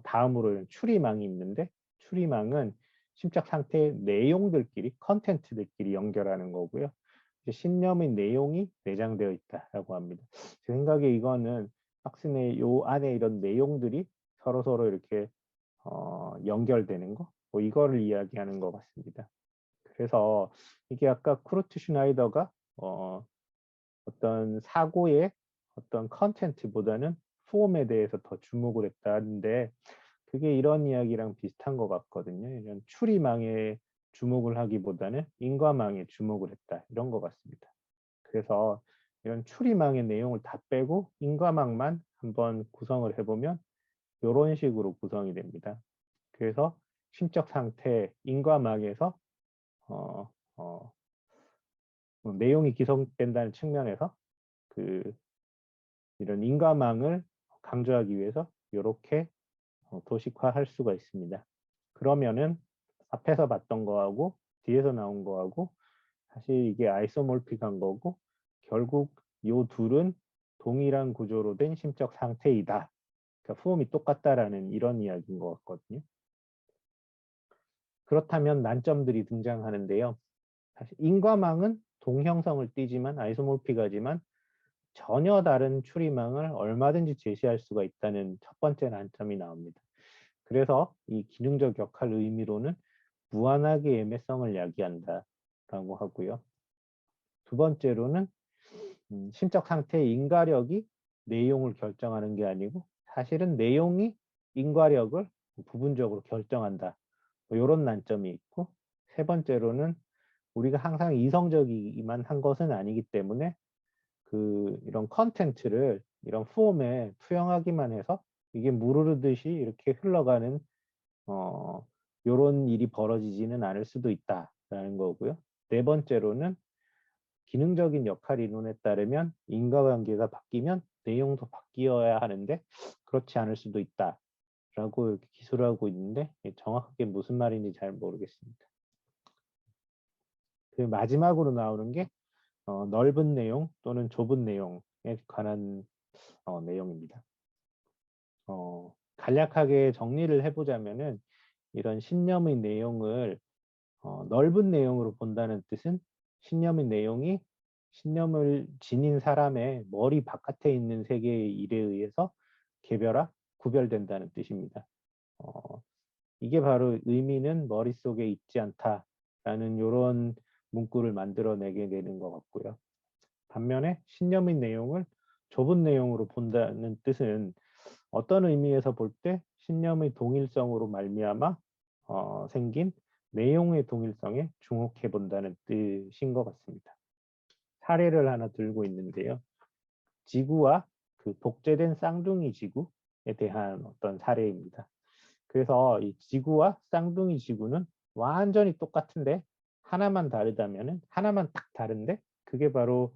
다음으로는 추리망이 있는데 추리망은 심적 상태의 내용들끼리 컨텐츠들끼리 연결하는 거고요. 신념의 내용이 내장되어 있다라고 합니다. 제 생각에 이거는 박스내 요 안에 이런 내용들이 서로 이렇게 연결되는 거, 뭐 이거를 이야기하는 것 같습니다. 그래서 이게 아까 쿠르트 슈나이더가 어떤 사고의 어떤 컨텐츠보다는 폼에 대해서 더 주목을 했다는데 그게 이런 이야기랑 비슷한 것 같거든요. 이런 추리망에 주목을 하기보다는 인과망에 주목을 했다 이런 것 같습니다. 그래서 이런 추리망의 내용을 다 빼고 인과망만 한번 구성을 해보면 이런 식으로 구성이 됩니다. 그래서 심적 상태 인과망에서 어, 어, 뭐 내용이 기성된다는 측면에서 그 이런 인과망을 강조하기 위해서 이렇게 도식화할 수가 있습니다. 그러면은 앞에서 봤던 거하고 뒤에서 나온 거하고 사실 이게 아이소몰픽한 거고 결국 요 둘은 동일한 구조로 된 심적 상태이다. 그러니까 폼이 똑같다라는 이런 이야기인 것 같거든요. 그렇다면 난점들이 등장하는데요. 사실 인과망은 동형성을 띠지만 아이소몰픽하지만 전혀 다른 추리망을 얼마든지 제시할 수가 있다는 첫 번째 난점이 나옵니다. 그래서 이 기능적 역할 의미로는 무한하게 애매성을 야기한다라고 하고요. 두 번째로는 심적 상태의 인과력이 내용을 결정하는 게 아니고 사실은 내용이 인과력을 부분적으로 결정한다. 뭐 이런 난점이 있고 세 번째로는 우리가 항상 이성적이기만 한 것은 아니기 때문에 그 이런 컨텐츠를 이런 폼에 투영하기만 해서 이게 무르르듯이 이렇게 흘러가는 요런 일이 벌어지지는 않을 수도 있다라는 거고요. 네 번째로는 기능적인 역할 이론에 따르면 인과관계가 바뀌면 내용도 바뀌어야 하는데 그렇지 않을 수도 있다라고 이렇게 기술을 하고 있는데 정확하게 무슨 말인지 잘 모르겠습니다. 그 마지막으로 나오는 게 넓은 내용 또는 좁은 내용에 관한 내용입니다. 간략하게 정리를 해보자면은 이런 신념의 내용을 넓은 내용으로 본다는 뜻은 신념의 내용이 신념을 지닌 사람의 머리 바깥에 있는 세계의 일에 의해서 개별화, 구별된다는 뜻입니다. 이게 바로 의미는 머릿속에 있지 않다라는 이런 문구를 만들어내게 되는 것 같고요. 반면에 신념의 내용을 좁은 내용으로 본다는 뜻은 어떤 의미에서 볼 때 신념의 동일성으로 말미암아 생긴 내용의 동일성에 주목해 본다는 뜻인 것 같습니다. 사례를 하나 들고 있는데요. 지구와 그 복제된 쌍둥이 지구에 대한 어떤 사례입니다. 그래서 이 지구와 쌍둥이 지구는 완전히 똑같은데 하나만 다르다면은 하나만 딱 다른데 그게 바로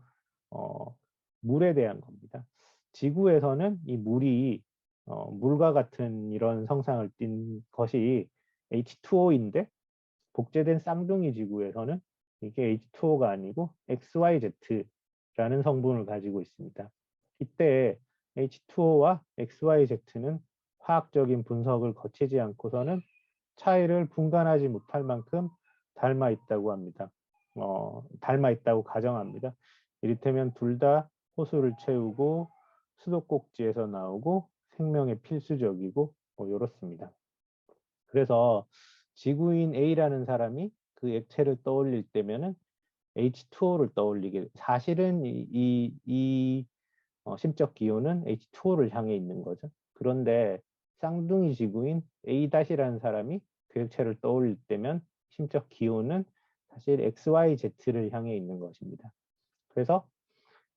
물에 대한 겁니다. 지구에서는 이 물이 물과 같은 이런 성상을 띤 것이 H2O인데 복제된 쌍둥이 지구에서는 이게 H2O가 아니고 XYZ라는 성분을 가지고 있습니다. 이때 H2O와 XYZ는 화학적인 분석을 거치지 않고서는 차이를 분간하지 못할 만큼 닮아 있다고 합니다. 닮아 있다고 가정합니다. 이를테면 둘 다 호수를 채우고 수도꼭지에서 나오고 생명에 필수적이고 뭐 이렇습니다. 그래서 지구인 A라는 사람이 그 액체를 떠올릴 때면은 H2O를 떠올리게 사실은 이 심적 기호는 H2O를 향해 있는 거죠. 그런데 쌍둥이 지구인 A-라는 사람이 그 액체를 떠올릴 때면 심적 기호는 사실 XYZ를 향해 있는 것입니다. 그래서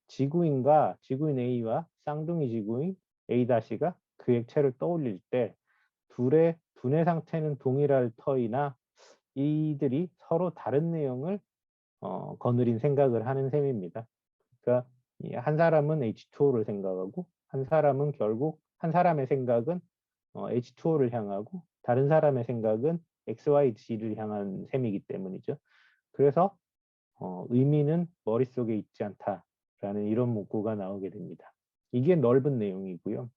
지구인 A와 쌍둥이 지구인 A-가 그 액체를 떠올릴 때 둘의 두뇌 상태는 동일할 터이나 이들이 서로 다른 내용을 거느린 생각을 하는 셈입니다. 그러니까 한 사람은 H2O를 생각하고 한 사람은 결국 한 사람의 생각은 H2O를 향하고 다른 사람의 생각은 XYZ를 향한 셈이기 때문이죠. 그래서 의미는 머릿속에 있지 않다라는 이런 문구가 나오게 됩니다. 이게 넓은 내용이고요.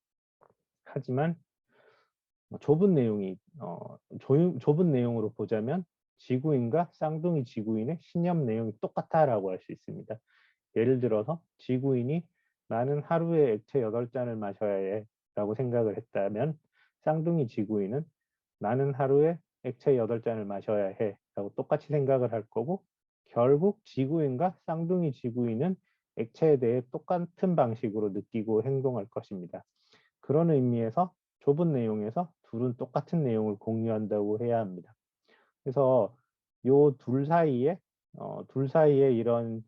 하지만 좁은 내용으로 보자면 지구인과 쌍둥이 지구인의 신념 내용이 똑같다라고 할 수 있습니다. 예를 들어서 지구인이 나는 하루에 액체 8잔을 마셔야 해 라고 생각을 했다면 쌍둥이 지구인은 나는 하루에 액체 8잔을 마셔야 해 라고 똑같이 생각을 할 거고 결국 지구인과 쌍둥이 지구인은 액체에 대해 똑같은 방식으로 느끼고 행동할 것입니다. 그런 의미에서 좁은 내용에서 둘은 똑같은 내용을 공유한다고 해야 합니다. 그래서 요 둘 사이에 이런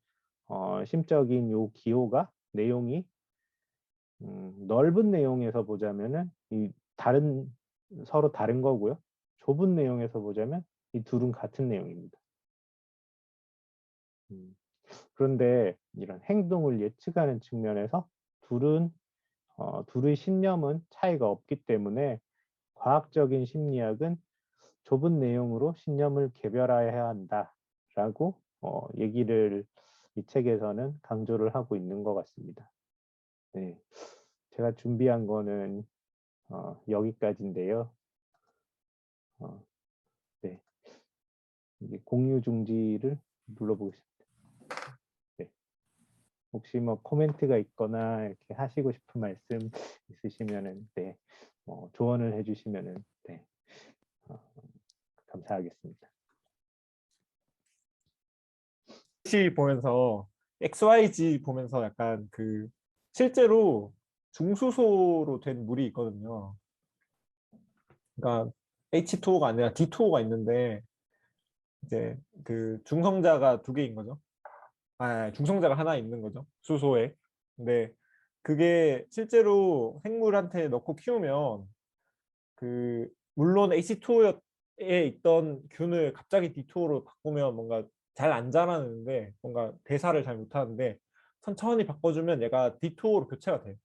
심적인 요 기호가 내용이 넓은 내용에서 보자면은 서로 다른 거고요. 좁은 내용에서 보자면 이 둘은 같은 내용입니다. 그런데 이런 행동을 예측하는 측면에서 둘의 신념은 차이가 없기 때문에 과학적인 심리학은 좁은 내용으로 신념을 개별화해야 한다라고 얘기를 이 책에서는 강조를 하고 있는 것 같습니다. 네, 제가 준비한 거는 여기까지인데요. 네, 이게 공유 중지를 눌러보겠습니다. 네, 혹시 뭐 코멘트가 있거나 이렇게 하시고 싶은 말씀 있으시면은 네, 조언을 해주시면은 네, 감사하겠습니다. 보면서 XYZ 보면서 약간 그 실제로 중수소로 된 물이 있거든요. 그러니까 H2O가 아니라 D2O가 있는데 이제 그 중성자가 2개인 거죠. 중성자가 하나 있는 거죠. 수소에. 근데 그게 실제로 생물한테 넣고 키우면 그 물론 H2O에 있던 균을 갑자기 D2O로 바꾸면 뭔가 잘 안 자라는데 뭔가 대사를 잘 못하는데 천천히 바꿔주면 얘가 D2O로 교체가 돼요.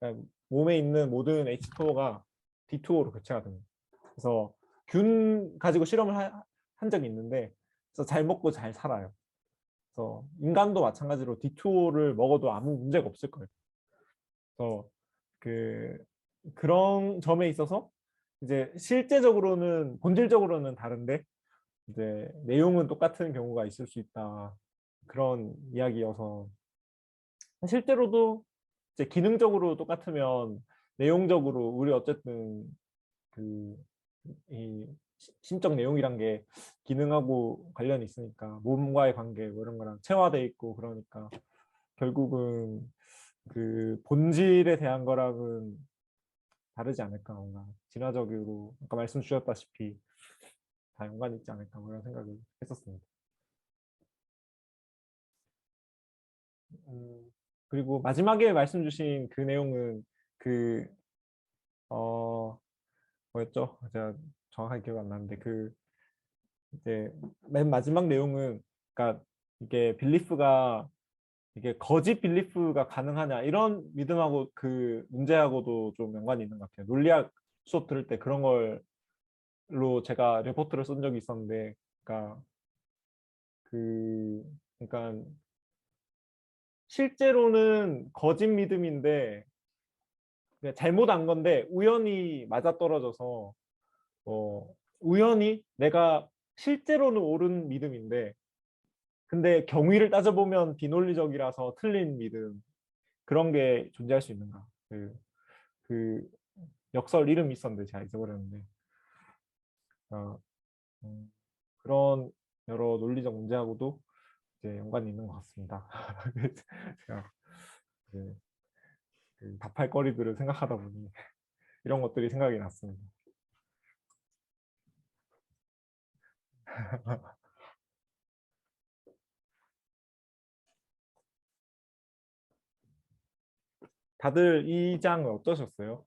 그러니까 몸에 있는 모든 H2O가 D2O로 교체가 됩니다. 그래서 균 가지고 실험을 한 적이 있는데 그래서 잘 먹고 잘 살아요. 그래서 인간도 마찬가지로 D2O를 먹어도 아무 문제가 없을 거예요. 그래서 그런 점에 있어서 이제 실제적으로는 본질적으로는 다른데 이제 내용은 똑같은 경우가 있을 수 있다. 그런 이야기여서 실제로도 이제 기능적으로 똑같으면 내용적으로 우리 어쨌든 이 심적 내용이란 게 기능하고 관련이 있으니까 몸과의 관계 뭐 이런 거랑 체화돼 있고 그러니까 결국은 그 본질에 대한 거랑은 다르지 않을까 뭔가 진화적으로 아까 말씀 주셨다시피 다 연관이 있지 않을까 뭐 이런 생각을 했었습니다. 그리고 마지막에 말씀 주신 그 내용은 그 뭐였죠? 제가 정확하게 기억 안 나는데 그 이제 맨 마지막 내용은 그러니까 이게 빌리프가 이게 거짓 빌리프가 가능하냐 이런 믿음하고 그 문제하고도 좀 연관이 있는 것 같아요. 논리학 수업 들을 때 그런 걸로 제가 레포트를 쓴 적이 있었는데, 그러니까 그러니까 실제로는 거짓 믿음인데 그냥 잘못 안 건데 우연히 맞아떨어져서 우연히 내가 실제로는 옳은 믿음인데 근데 경위를 따져보면 비논리적이라서 틀린 믿음 그런 게 존재할 수 있는가. 그 역설 이름이 있었는데 제가 잊어버렸는데 어, 그런 여러 논리적 문제하고도 이제 연관이 있는 것 같습니다. 제가 이제 그 답할 거리들을 생각하다 보니 이런 것들이 생각이 났습니다. 다들 이 장은 어떠셨어요?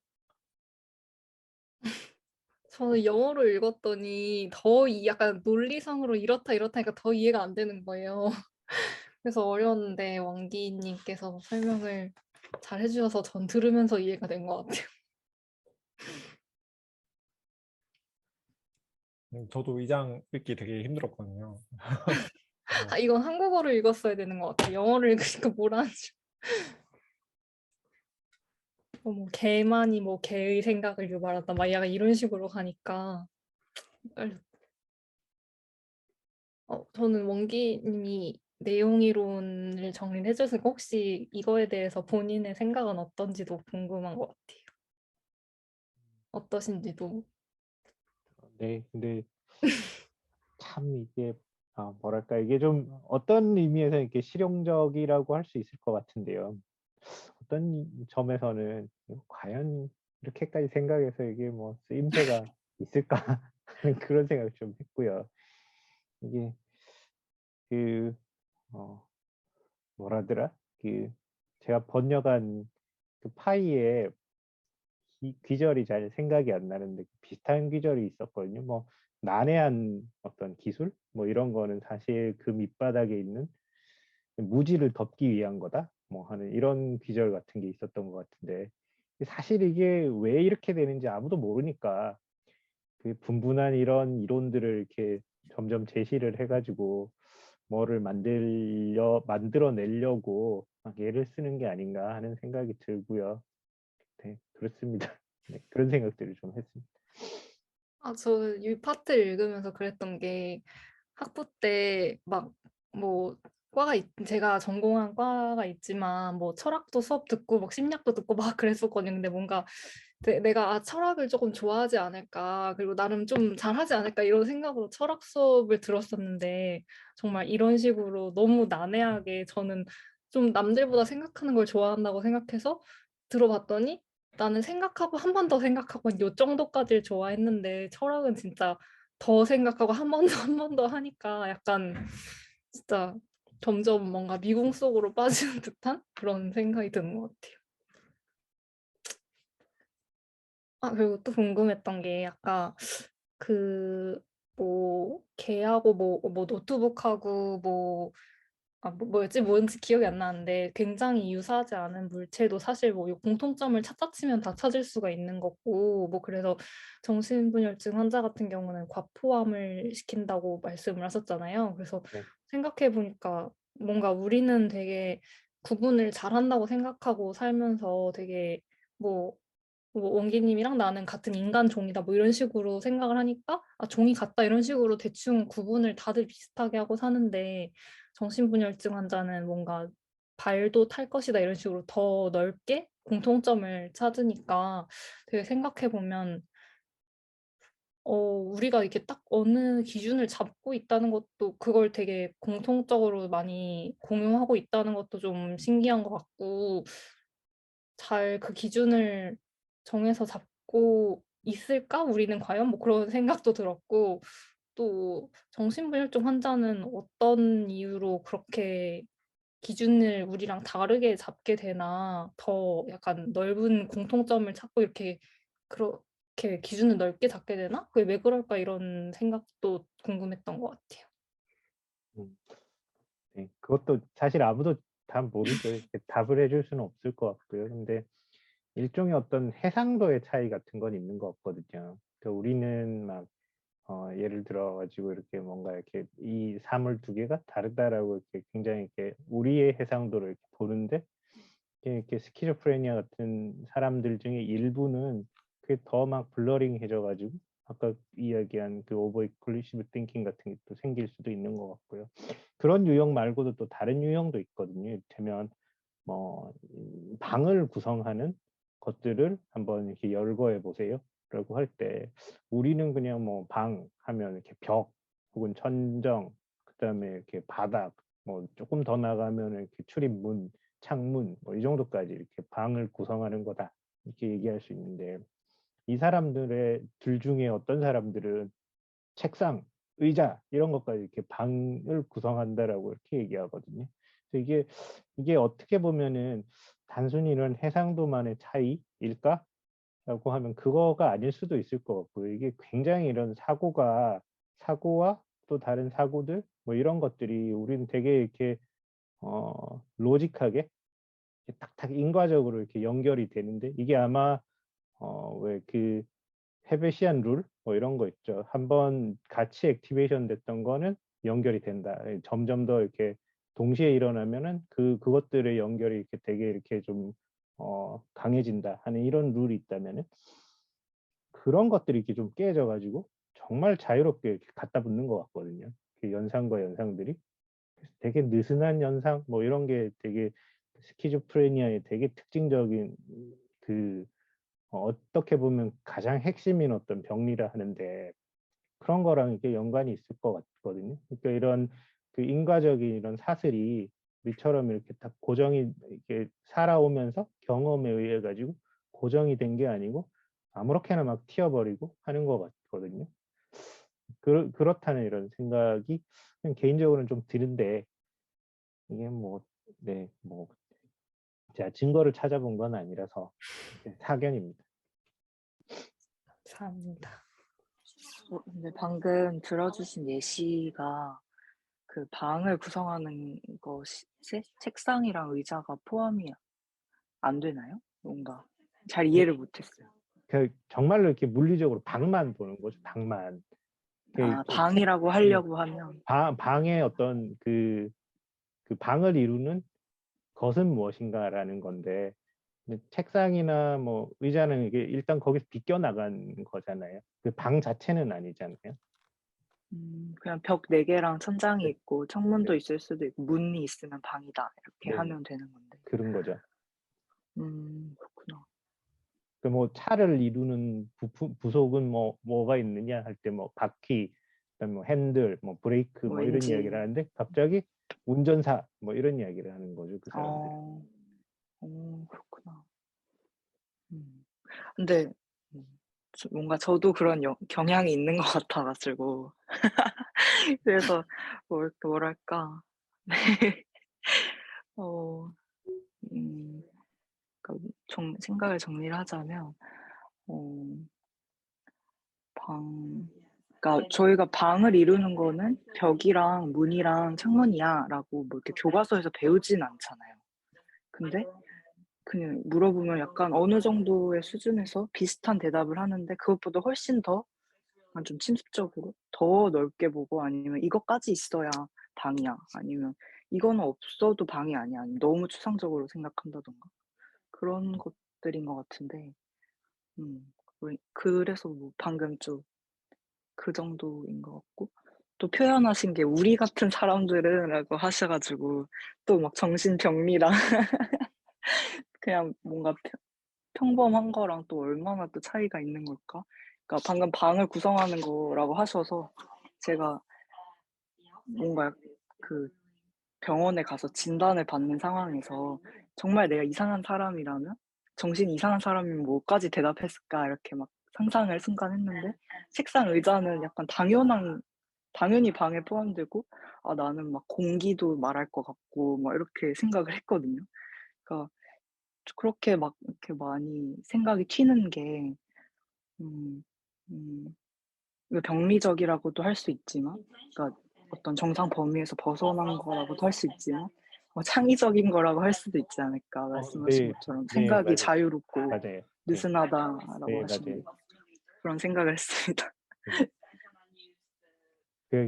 저는 영어로 읽었더니 더 약간 논리상으로 이렇다 이렇다니까 더 이해가 안 되는 거예요. 그래서 어려웠는데 왕기님께서 설명을 잘 해주셔서 전 들으면서 이해가 된 것 같아요. 저도 이 장 읽기 되게 힘들었거든요. 아, 이건 한국어로 읽었어야 되는 것 같아요. 영어를 읽으니까 뭐라는지. 뭐 개만이 뭐 개의 생각을 유발한다 막 약간 이런 식으로 가니까 저는 원기님이 내용 이론을 정리를 해주셨으니까 혹시 이거에 대해서 본인의 생각은 어떤지도 궁금한 것 같아요. 어떠신지도. 네, 근데 참 이게 뭐랄까 이게 좀 어떤 의미에서 이렇게 실용적이라고 할 수 있을 것 같은데요. 어떤 점에서는 과연 이렇게까지 생각해서 이게 뭐 쓰임새가 있을까 하는 그런 생각을 좀 했고요. 이게 그 뭐라더라? 그 제가 번역한 그 파이에 귀절이 잘 생각이 안 나는데 비슷한 귀절이 있었거든요. 뭐 난해한 어떤 기술 뭐 이런 거는 사실 그 밑바닥에 있는 무지를 덮기 위한 거다 뭐 하는 이런 귀절 같은 게 있었던 것 같은데 사실 이게 왜 이렇게 되는지 아무도 모르니까 그 분분한 이런 이론들을 이렇게 점점 제시를 해가지고 뭐를 만들어내려고 막 애를 쓰는 게 아닌가 하는 생각이 들고요. 네, 그렇습니다. 네, 그런 생각들을 좀 했습니다. 저 이 파트를 읽으면서 그랬던 게 학부 때 막 뭐 제가 전공한 과가 있지만 뭐 철학도 수업 듣고 막 심리학도 듣고 막 그랬었거든요. 근데 뭔가 내가 철학을 조금 좋아하지 않을까 그리고 나름 좀 잘하지 않을까 이런 생각으로 철학 수업을 들었었는데 정말 이런 식으로 너무 난해하게 저는 좀 남들보다 생각하는 걸 좋아한다고 생각해서 들어봤더니 나는 생각하고 한 번 더 생각하고 요 정도까지를 좋아했는데 철학은 진짜 더 생각하고 한 번 더 한 번 더 하니까 약간 진짜 점점 뭔가 미궁 속으로 빠지는 듯한 그런 생각이 드는 것 같아요. 그리고 또 궁금했던 게 아까 그 뭐 개하고 뭐 노트북하고 뭐였지? 뭔지 기억이 안 나는데 굉장히 유사하지 않은 물체도 사실 뭐 공통점을 찾다 치면 다 찾을 수가 있는 거고 뭐 그래서 정신분열증 환자 같은 경우는 과포함을 시킨다고 말씀을 하셨잖아요. 그래서 네. 생각해 보니까 뭔가 우리는 되게 구분을 잘한다고 생각하고 살면서 되게 뭐 원기님이랑 나는 같은 인간 종이다 뭐 이런 식으로 생각을 하니까 종이 같다 이런 식으로 대충 구분을 다들 비슷하게 하고 사는데 정신분열증 환자는 뭔가 발도 탈 것이다 이런 식으로 더 넓게 공통점을 찾으니까 되게 생각해 보면 우리가 이렇게 딱 어느 기준을 잡고 있다는 것도 그걸 되게 공통적으로 많이 공유하고 있다는 것도 좀 신기한 것 같고 잘 그 기준을 정해서 잡고 있을까? 우리는 과연? 뭐 그런 생각도 들었고 또 정신분열증 환자는 어떤 이유로 그렇게 기준을 우리랑 다르게 잡게 되나 더 약간 넓은 공통점을 찾고 이렇게 그렇게 기준을 넓게 잡게 되나? 그게 왜 그럴까 이런 생각도 궁금했던 것 같아요. 음, 네, 그것도 사실 아무도 다 모르죠. 이렇게 답을 해줄 수는 없을 것 같고요. 근데 일종의 어떤 해상도의 차이 같은 건 있는 것 같거든요. 그러니까 우리는 막 예를 들어 가지고 이렇게 뭔가 이렇게 이 사물 두 개가 다르다라고 이렇게 굉장히 이렇게 우리의 해상도를 이렇게 보는데 이렇게 스키즈프레니아 같은 사람들 중에 일부는 그게 더 막 블러링해져 가지고 아까 이야기한 그 오버 인클루시브 띵킹 같은 게 또 생길 수도 있는 것 같고요. 그런 유형 말고도 또 다른 유형도 있거든요. 이를테면 뭐 방을 구성하는 것들을 한번 이렇게 열거해 보세요라고 할 때 우리는 그냥 뭐 방 하면 이렇게 벽 혹은 천정 그다음에 이렇게 바닥 뭐 조금 더 나가면 이렇게 출입문 창문 뭐 이 정도까지 이렇게 방을 구성하는 거다 이렇게 얘기할 수 있는데 이 사람들의 둘 중에 어떤 사람들은 책상, 의자 이런 것까지 이렇게 방을 구성한다라고 이렇게 얘기하거든요. 그래서 이게 어떻게 보면은 단순히 이런 해상도만의 차이일까? 라고 하면 그거가 아닐 수도 있을 것 같고요. 이게 굉장히 이런 사고와 또 다른 사고들 뭐 이런 것들이 우리는 되게 이렇게 로직하게 탁탁 인과적으로 이렇게 연결이 되는데 이게 아마 왜 그 헤베시안 룰 뭐 이런 거 있죠. 한번 같이 액티베이션 됐던 거는 연결이 된다. 점점 더 이렇게 동시에 일어나면은 그것들의 연결이 이렇게 되게 이렇게 좀 강해진다 하는 이런 룰이 있다면은 그런 것들이 이렇게 좀 깨져 가지고 정말 자유롭게 이렇게 갖다 붙는 것 같거든요. 그 연상과 연상들이. 그래서 되게 느슨한 연상 뭐 이런 게 되게 스키즈프레니아의 되게 특징적인 그 어떻게 보면 가장 핵심인 어떤 병리라 하는데 그런 거랑 이게 연관이 있을 것 같거든요. 그러니까 이런 그 인과적인 이런 사슬이 우리처럼 이렇게 딱 고정이 이렇게 살아오면서 경험에 의해 가지고 고정이 된 게 아니고 아무렇게나 막 튀어버리고 하는 것 같거든요. 그렇다는 이런 생각이 그냥 개인적으로는 좀 드는데 이게 뭐 네, 뭐 제가 증거를 찾아본 건 아니라서 사견입니다. 감사합니다. 근데 방금 들어주신 예시가 그 방을 구성하는 것이 책상이랑 의자가 포함이 안 되나요? 뭔가 잘 이해를 못했어요. 그 정말로 이렇게 물리적으로 방만 보는 거죠. 방만. 아, 방이라고 하려고 하면 방의 어떤 그 방을 이루는 것은 무엇인가라는 건데 근데 책상이나 뭐 의자는 이게 일단 거기서 비껴 나간 거잖아요. 그 방 자체는 아니잖아요. 그냥 벽 4개랑 천장이 네. 있고 창문도 있을 수도 있고 문이 있으면 방이다 이렇게 네. 하면 되는 건데. 그런 거죠. 그렇구나. 그 뭐 차를 이루는 부속은 뭐가 있느냐 할 때 뭐 바퀴, 그다음에 뭐 핸들, 뭐 브레이크 뭐 이런 왠지 이야기를 하는데 갑자기 운전사 뭐 이런 이야기를 하는 거죠. 그 사람들이. 그렇구나. 근데 뭔가 저도 그런 경향이 있는 것 같아가지고 그래서 뭐랄까 어, 그러니까 생각을 정리를 하자면 그러니까 저희가 방을 이루는 거는 벽이랑 문이랑 창문이야라고 뭐 이렇게 교과서에서 배우진 않잖아요. 근데 그냥 물어보면 약간 어느 정도의 수준에서 비슷한 대답을 하는데 그것보다 훨씬 더 좀 침습적으로 더 넓게 보고 아니면 이것까지 있어야 방이야 아니면 이거는 없어도 방이 아니야 아니면 너무 추상적으로 생각한다던가 그런 것들인 것 같은데 그래서 뭐 방금 좀 그 정도인 것 같고 또 표현하신 게 우리 같은 사람들은 라고 하셔가지고 또 막 정신병리랑 그냥 뭔가 평범한 거랑 또 얼마나 또 차이가 있는 걸까? 그러니까 방금 방을 구성하는 거라고 하셔서 제가 뭔가 그 병원에 가서 진단을 받는 상황에서 정말 내가 이상한 사람이라면 정신이 이상한 사람이면 뭐까지 대답했을까 이렇게 막 상상을 순간 했는데 책상 의자는 약간 당연한 당연히 방에 포함되고 나는 막 공기도 말할 것 같고 막 이렇게 생각을 했거든요. 그러니까 그렇게 막 이렇게 많이 생각이 튀는 게 음, 음, 이거 병리적이라고도 할 수 있지만, 그러니까 어떤 정상 범위에서 벗어난 거라고도 할 수 있지만, 창의적인 거라고 할 수도 있지 않을까 말씀하신 네, 것처럼 네, 생각이 맞아요. 자유롭고 맞아요. 네, 느슨하다라고 네, 하시는 맞아요. 그런 생각을 했습니다.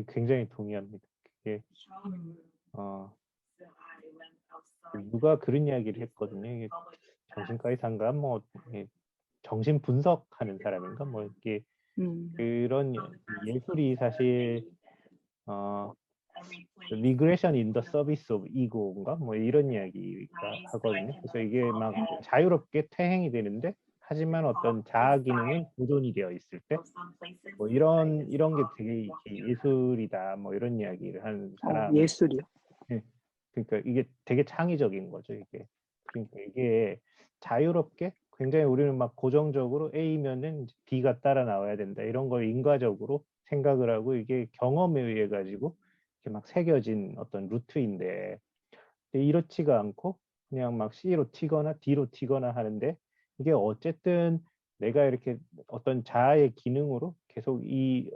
굉장히 동의합니다. 그게 음, 어, 누가 그런 이야기를 했거든요. 이게 정신과 의사인가 뭐 이게 정신 분석하는 사람인가 뭐 이게 음, 그런 예술이 사실 리그레션 인 더 서비스 오브 이고인가 뭐 이런 이야기가 하거든요. 그래서 이게 막 자유롭게 퇴행이 되는데 하지만 어떤 자아 기능은 보존이 되어 있을 때 뭐 이런 게 되게 예술이다 뭐 이런 이야기를 하는 사람. 예술이요. 예. 그러니까 이게 되게 창의적인 거죠, 이게. 그러니까 이게 자유롭게 굉장히 우리는 막 고정적으로 A면은 B가 따라 나와야 된다. 이런 걸 인과적으로 생각을 하고 이게 경험에 의해 가지고 이렇게 막 새겨진 어떤 루트인데 근데 이렇지가 않고 그냥 막 C로 튀거나 D로 튀거나 하는데 이게 어쨌든 내가 이렇게 어떤 자아의 기능으로 계속 이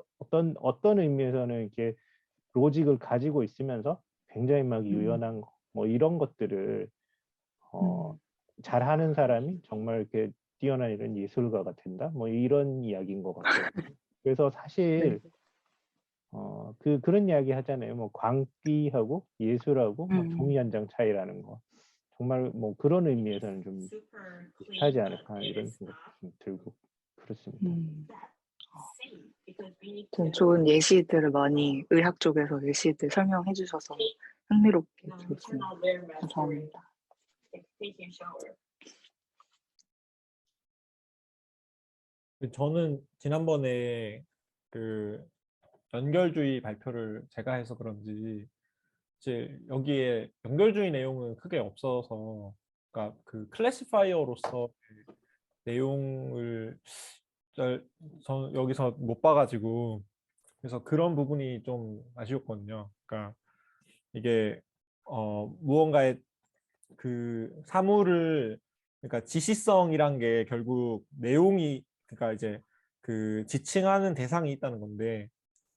어떤 의미에서는 이렇게 로직을 가지고 있으면서 굉장히 막 유연한 뭐 이런 것들을 음, 잘하는 사람이 정말 이렇게 뛰어난 이런 예술가가 된다. 뭐 이런 이야기인 것 같아요. 그래서 네. 사실 그런 이야기 하잖아요. 뭐 광기하고 예술하고 뭐 종이 한 장 차이라는 거. 정말 뭐 그런 의미에서는 좀 비슷하지 않을까 이런 생각도 좀 들고 그렇습니다. 아무튼 좋은 예시들을 많이 의학 쪽에서 예시들 설명해 주셔서 흥미롭게 들었습니다. 감사합니다. 저는 지난번에 그 연결주의 발표를 제가 해서 그런지 이제 여기에 연결주의 내용은 크게 없어서 그러니까 그 클래시파이어로서 내용을 저 여기서 못 봐가지고 그래서 그런 부분이 좀 아쉬웠거든요. 그러니까 이게 무언가의 그 사물을 그러니까 지시성이란 게 결국 내용이 그러니까 이제 그 지칭하는 대상이 있다는 건데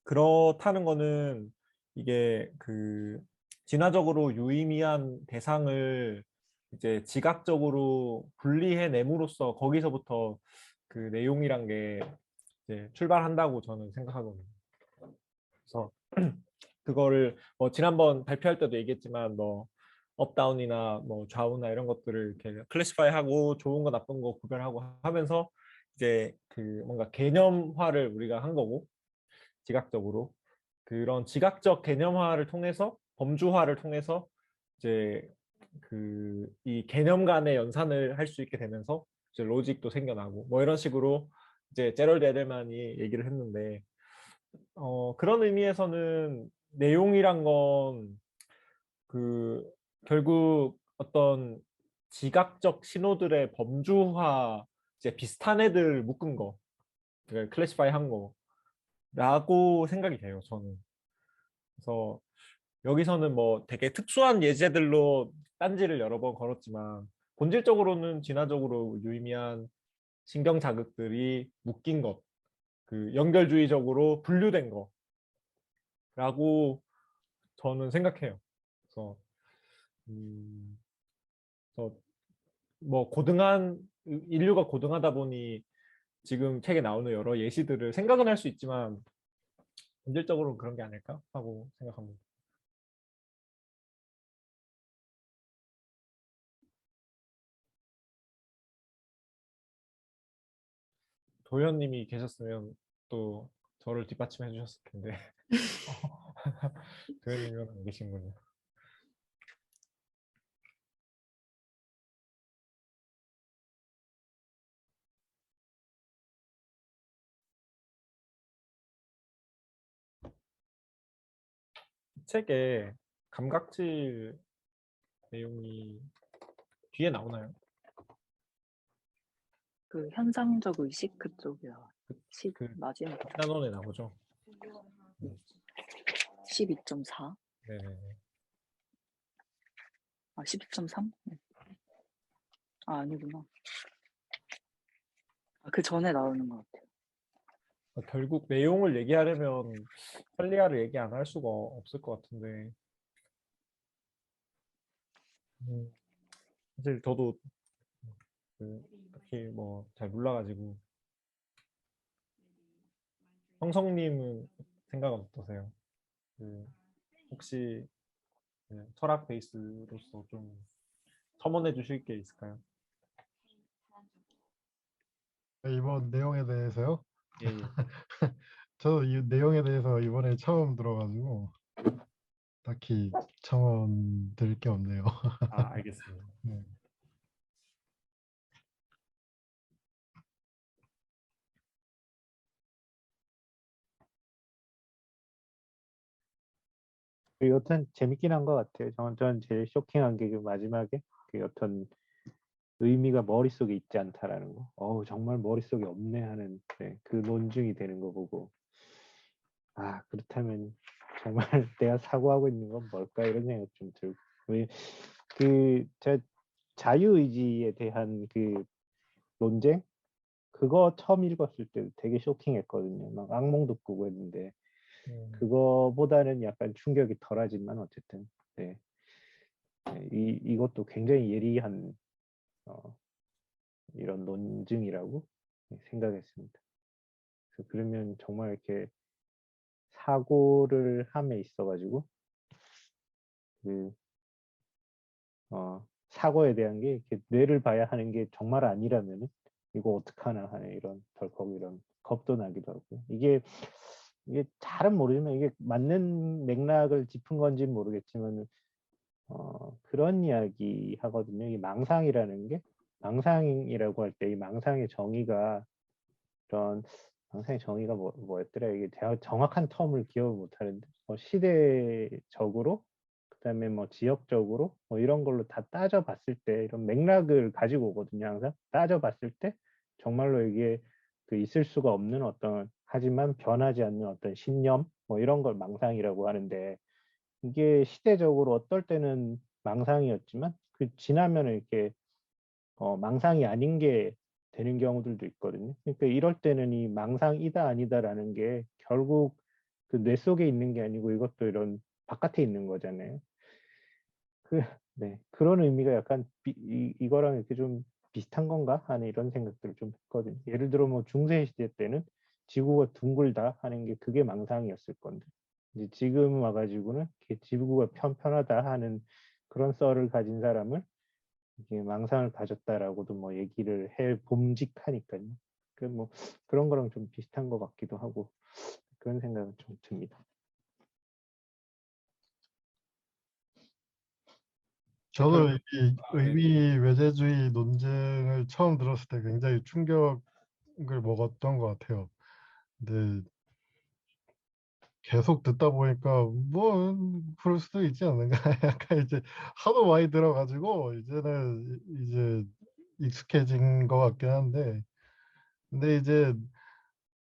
그렇다는 거는 이게 그 진화적으로 유의미한 대상을 이제 지각적으로 분리해 nem으로써 거기서부터 그 내용이란 게 이제 출발한다고 저는 생각하거든요. 그래서 그거를 뭐 지난번 발표할 때도 얘기했지만 뭐 업다운이나 뭐 좌우나 이런 것들을 이렇게 클래시파이하고 좋은 거 나쁜 거 구별하고 하면서 이제 그 뭔가 개념화를 우리가 한 거고 지각적으로 그런 지각적 개념화를 통해서 범주화를 통해서 이제 그 이 개념 간의 연산을 할 수 있게 되면서 이제 로직도 생겨나고 뭐 이런 식으로 이제 제럴드 에델만이 얘기를 했는데 그런 의미에서는 내용이란 건 그 결국 어떤 지각적 신호들의 범주화 이제 비슷한 애들 묶은 거 클래시파이 한 거라고 생각이 돼요 저는. 그래서 여기서는 뭐 되게 특수한 예제들로 딴지를 여러 번 걸었지만 본질적으로는 진화적으로 유의미한 신경 자극들이 묶인 것, 그 연결주의적으로 분류된 거라고 저는 생각해요. 그래서 음, 그래서 뭐 고등한 인류가 고등하다 보니 지금 책에 나오는 여러 예시들을 생각은 할 수 있지만 본질적으로는 그런 게 아닐까 하고 생각합니다. 도현님이 계셨으면 또 저를 뒷받침해 주셨을 텐데 도현님은 안 계신군요. 책에 감각질 내용이 뒤에 나오나요? 그 현상적 의식 그쪽이요. 그 마지막. 단원에 나오죠. 12.4? 네네네. 아, 12.3? 아, 아니구나. 아, 그 전에 나오는 것 같아요. 결국 내용을 얘기하려면 편리아를 얘기 안 할 수가 없을 것 같은데 사실 저도 딱히 뭐 잘 몰라가지고 형성님은 생각은 어떠세요? 그 혹시 철학 베이스로서 좀 첨언해 주실 게 있을까요? 이번 내용에 대해서요? 예, 예. 저도 이 내용에 대해서 이번에 처음 들어가지고 딱히 첨언 드릴 게 없네요. 아, 알겠습니다. 네. 그 여튼 재밌긴 한 것 같아요. 전 제일 쇼킹한 게 그 마지막에 그 어떤 의미가 머릿속에 있지 않다라는 거. 정말 머릿속에 없네 하는 그 논증이 되는 거 보고 그렇다면 정말 내가 사고하고 있는 건 뭘까 이런 생각 좀 들고 제 자유의지에 대한 그 논쟁 그거 처음 읽었을 때 되게 쇼킹했거든요. 막 악몽도 꾸고 했는데 그거보다는 약간 충격이 덜하지만 어쨌든 이것도 굉장히 예리한 이런 논증이라고 생각했습니다. 그러면 정말 이렇게 사고를 함에 있어가지고 그 사고에 대한 게 이렇게 뇌를 봐야 하는 게 정말 아니라면은 이거 어떡하나 하는 이런 덜컥 이런 겁도 나기도 하고 이게 잘은 모르지만 이게 맞는 맥락을 짚은 건지는 모르겠지만 그런 이야기 하거든요. 이 망상이라는 게 망상이라고 할 때 이 망상의 정의가 이런 망상의 정의가 뭐였더라 이게 제가 정확한 텀을 기억을 못하는데 시대적으로 그다음에 뭐 지역적으로 뭐 이런 걸로 다 따져봤을 때 이런 맥락을 가지고 오거든요. 항상 따져봤을 때 정말로 이게 그 있을 수가 없는 어떤 하지만 변하지 않는 어떤 신념 뭐 이런 걸 망상이라고 하는데 이게 시대적으로 어떨 때는 망상이었지만 그 지나면 이렇게 망상이 아닌 게 되는 경우들도 있거든요. 그러니까 이럴 때는 이 망상이다 아니다라는 게 결국 그 뇌 속에 있는 게 아니고 이것도 이런 바깥에 있는 거잖아요. 그런 의미가 약간 이거랑 이렇게 좀 비슷한 건가 하는 이런 생각들을 좀 했거든요. 예를 들어 뭐 중세 시대 때는 지구가 둥글다 하는 게 그게 망상이었을 건데 이제 지금 와가지고는 이렇게 지구가 편하다 하는 그런 썰을 가진 사람을 이게 망상을 가졌다라고도 뭐 얘기를 해 봄직하니까요. 뭐 그런 거랑 좀 비슷한 것 같기도 하고 그런 생각은 좀 듭니다. 저도 이 의미 외재주의 논쟁을 처음 들었을 때 굉장히 충격을 먹었던 것 같아요. 근데 계속 듣다 보니까 뭐 그럴 수도 있지 않는가 약간 이제 하도 많이 들어가지고 이제는 이제 익숙해진 것 같긴 한데 근데 이제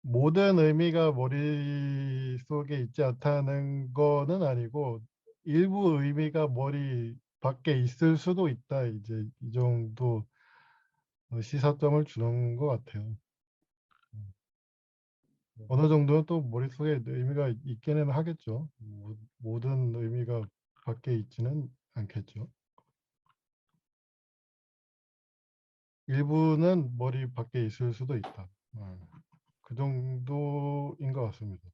모든 의미가 머릿속에 있지 않다는 거는 아니고 일부 의미가 머리 밖에 있을 수도 있다 이제 이 정도 시사점을 주는 것 같아요. 어느 정도는 또 머릿속에 의미가 있기는 하겠죠. 모든 의미가 밖에 있지는 않겠죠. 일부는 머리 밖에 있을 수도 있다. 그 정도인 것 같습니다.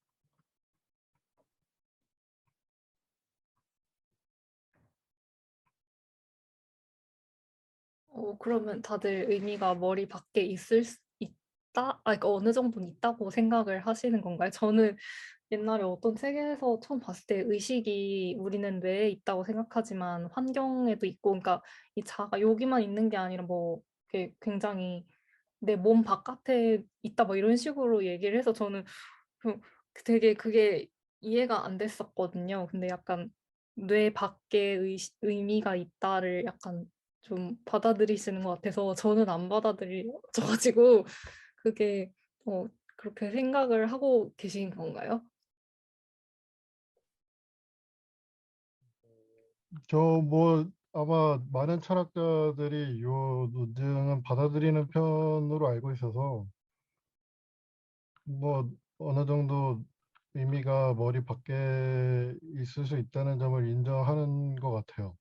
그러면 다들 의미가 머리 밖에 있다? 그러니까 어느 정도는 있다고 생각을 하시는 건가요? 저는 옛날에 어떤 책에서 처음 봤을 때 의식이 우리는 뇌에 있다고 생각하지만 환경에도 있고, 그러니까 이 자가 여기만 있는 게 아니라 뭐 이렇게 굉장히 내 몸 바깥에 있다 뭐 이런 식으로 얘기를 해서 저는 그 되게 그게 이해가 안 됐었거든요. 근데 약간 뇌 밖에 의미가 있다를 약간 좀 받아들이시는 것 같아서 저는 안 받아들여져 가지고 그게 그렇게 생각을 하고 계신 건가요? 저 뭐 아마 많은 철학자들이 요 논증은 받아들이는 편으로 알고 있어서 뭐 어느 정도 의미가 머리 밖에 있을 수 있다는 점을 인정하는 것 같아요.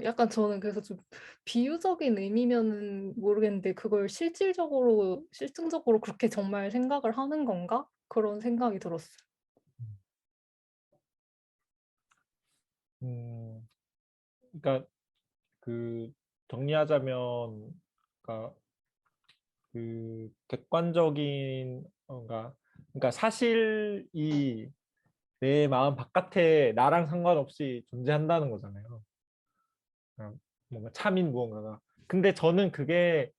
약간 저는 그래서 좀 비유적인 의미면은 모르겠는데 그걸 실증적으로 그렇게 정말 생각을 하는 건가? 그런 생각이 들었어요. 그러니까 그 정리하자면, 그러니까 그 객관적인 그러니까 사실이 내 마음 바깥에 나랑 상관없이 존재한다는 거잖아요. 그냥 뭔가 참인 무언가가. 근데 저는 그게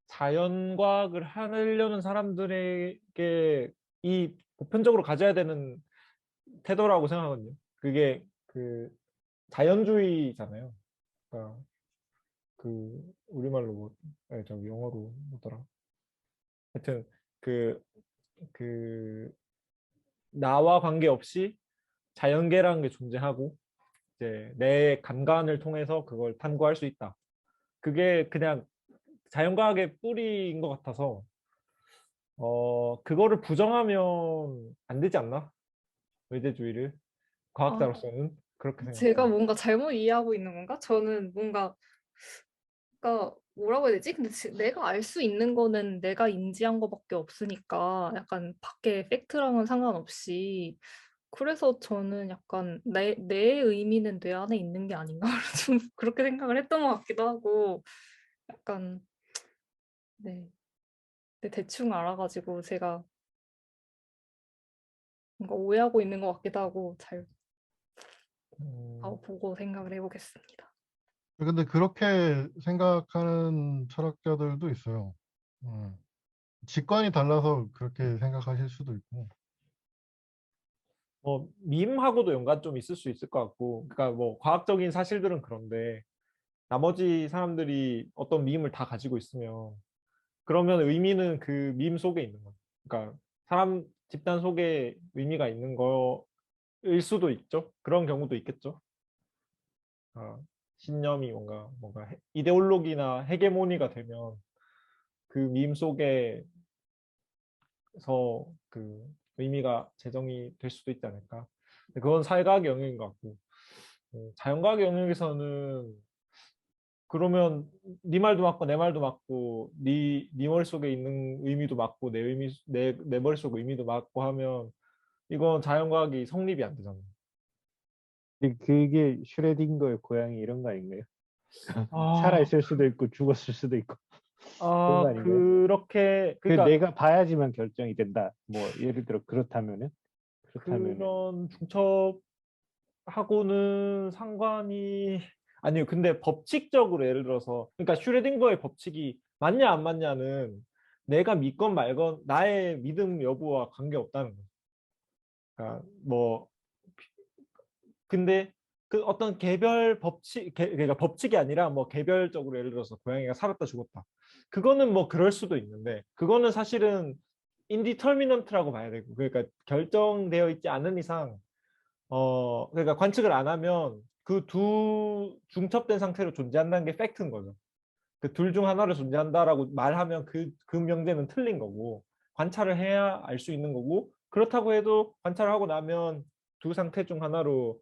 자연과학을 하려는 사람들에게 이 보편적으로 가져야 되는 태도라고 생각하거든요. 그게 그 자연주의잖아요. 그러니까 그 우리말로 뭐, 아니, 저기 영어로 뭐더라. 하여튼 그 그 나와 관계없이 자연계라는 게 존재하고 이제 내 감관을 통해서 그걸 탐구할 수 있다. 그게 그냥 자연과학의 뿌리인 것 같아서 그거를 부정하면 안 되지 않나? 의대주의를 아, 과학자로서는 그렇게 제가 생각해요. 뭔가 잘못 이해하고 있는 건가? 저는 뭔가 그러니까 뭐라고 해야 되지? 근데 내가 알 수 있는 거는 내가 인지한 거밖에 없으니까 약간 밖에 팩트랑은 상관없이 그래서 저는 약간 내 의미는 뇌 안에 있는 게 아닌가 좀 그렇게 생각을 했던 것 같기도 하고 약간 네, 대충 알아가지고 제가 뭔가 오해하고 있는 것 같기도 하고 잘 음, 보고 생각을 해보겠습니다. 근데 그렇게 생각하는 철학자들도 있어요. 음. 직관이 달라서 그렇게 생각하실 수도 있고. 뭐 밈하고도 연관 좀 있을 수 있을 것 같고, 그러니까 뭐 과학적인 사실들은 그런데 나머지 사람들이 어떤 밈을 다 가지고 있으면 그러면 의미는 그 밈 속에 있는 거죠. 그러니까 사람 집단 속에 의미가 있는 거일 수도 있죠. 그런 경우도 있겠죠. 아, 신념이 뭔가 이데올로기나 헤게모니가 되면 그 밈 속에서 그 의미가 제정이 될 수도 있지 않을까. 근데 그건 사회과학 영역인 것 같고, 자연과학 영역에서는 그러면 네 말도 맞고 내 말도 맞고 네 머릿속에 있는 의미도 맞고 내 머릿속 의미도 맞고 하면 이건 자연과학이 성립이 안 되잖아요. 그게 슈레딩거의 고양이 이런 거 아닌가요? 아, 살아있을 수도 있고 죽었을 수도 있고 그런 거 아닌가요? 그렇게 그 그러니까 내가 봐야지만 결정이 된다. 뭐 예를 들어 그렇다면은 그런 중첩하고는 상관이 아니요. 근데 법칙적으로 예를 들어서 그러니까 슈레딩거의 법칙이 맞냐 안 맞냐는 내가 믿건 말건 나의 믿음 여부와 관계없다는 거예요. 그러니까 뭐 근데 그 어떤 개별 그러니까 법칙이 아니라 뭐 개별적으로 예를 들어서 고양이가 살았다 죽었다. 그거는 뭐 그럴 수도 있는데 그거는 사실은 인디터미넌트라고 봐야 되고 그러니까 결정되어 있지 않은 이상 그러니까 관측을 안 하면 그 두 중첩된 상태로 존재한다는 게 팩트인 거죠. 그 둘 중 하나를 존재한다라고 말하면 그 명제는 틀린 거고 관찰을 해야 알 수 있는 거고 그렇다고 해도 관찰을 하고 나면 두 상태 중 하나로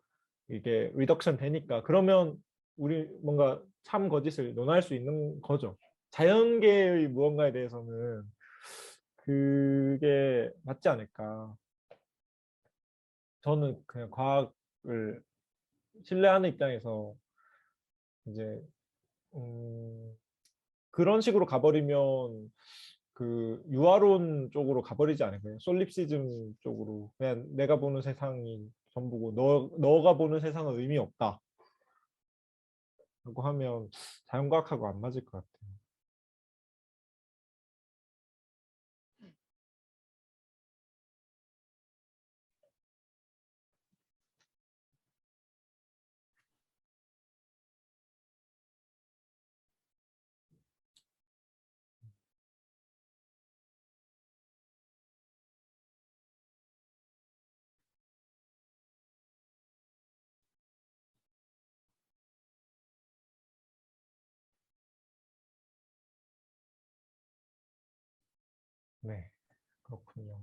이게 리덕션 되니까 그러면 우리 뭔가 참 거짓을 논할 수 있는 거죠. 자연계의 무언가에 대해서는 그게 맞지 않을까. 저는 그냥 과학을 신뢰하는 입장에서 이제 그런 식으로 가버리면 그 유아론 쪽으로 가버리지 않을까요? 솔립시즘 쪽으로 그냥 내가 보는 세상이 전부고 너가 보는 세상은 의미 없다 라고 하면 자연과학하고 안 맞을 것 같아요. 네, 그렇군요.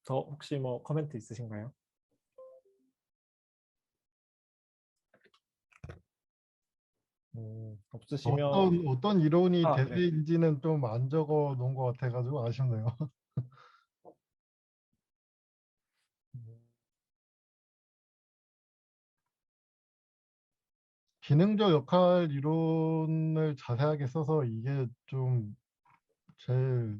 더 혹시 뭐 코멘트 있으신가요? 없으시면 어떤 이론이 네. 대세인지는 좀 안 적어 놓은 것 같아가지고 아쉽네요. 음, 기능적 역할 이론을 자세하게 써서 이게 좀 제일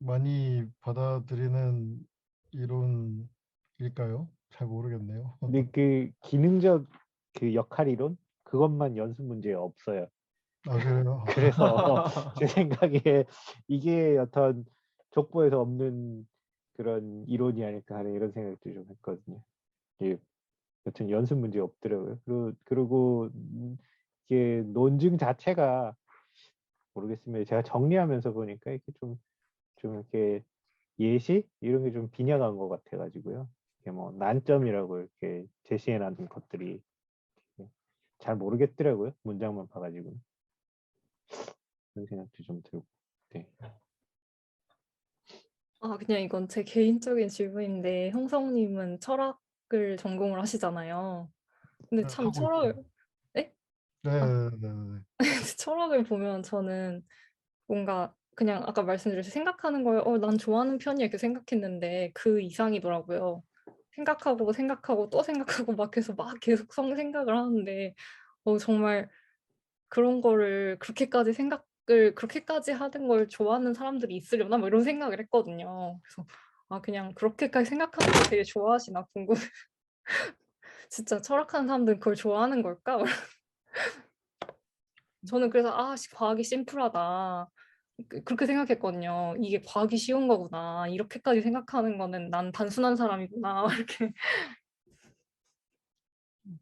많이 받아들이는 이론일까요? 잘 모르겠네요. 근데 그 기능적 그 역할 이론 그것만 연습 문제에 없어요. 아, 그래요? 그래서 제 생각에 이게 어떤 족보에서 없는 그런 이론이 아닐까 하는 이런 생각도 좀 했거든요. 이게 여튼 연습 문제 없더라고요. 그리고 이게 논증 자체가 모르겠습니다. 제가 정리하면서 보니까 이렇게 좀 이렇게 예시 이런 게 좀 빈약한 것 같아가지고요. 이게 뭐 난점이라고 이렇게 제시해놨는 것들이 잘 모르겠더라고요. 문장만 봐가지고 그런 생각도 좀 들고. 네. 아, 그냥 이건 제 개인적인 질문인데 형성님은 철학을 전공을 하시잖아요. 근데 참 하고 있죠. 네? 네, 아, 네, 네. 철학을 보면 저는 뭔가 그냥 아까 말씀드렸듯이 생각하는 걸 난 좋아하는 편이야 이렇게 생각했는데 그 이상이더라고요. 생각하고 생각하고 또 생각하고 막 계속 생각을 하는데 정말 그런 거를 그렇게까지 하는 걸 좋아하는 사람들이 있으려나 뭐 이런 생각을 했거든요. 그래서 그냥 그렇게까지 생각하는 걸 되게 좋아하시나 궁금해. 진짜 철학하는 사람들은 그걸 좋아하는 걸까? 저는 그래서 과학이 심플하다. 그렇게 생각했거든요. 이게 과학이 쉬운 거구나. 이렇게까지 생각하는 거는 난 단순한 사람이구나. 이렇게.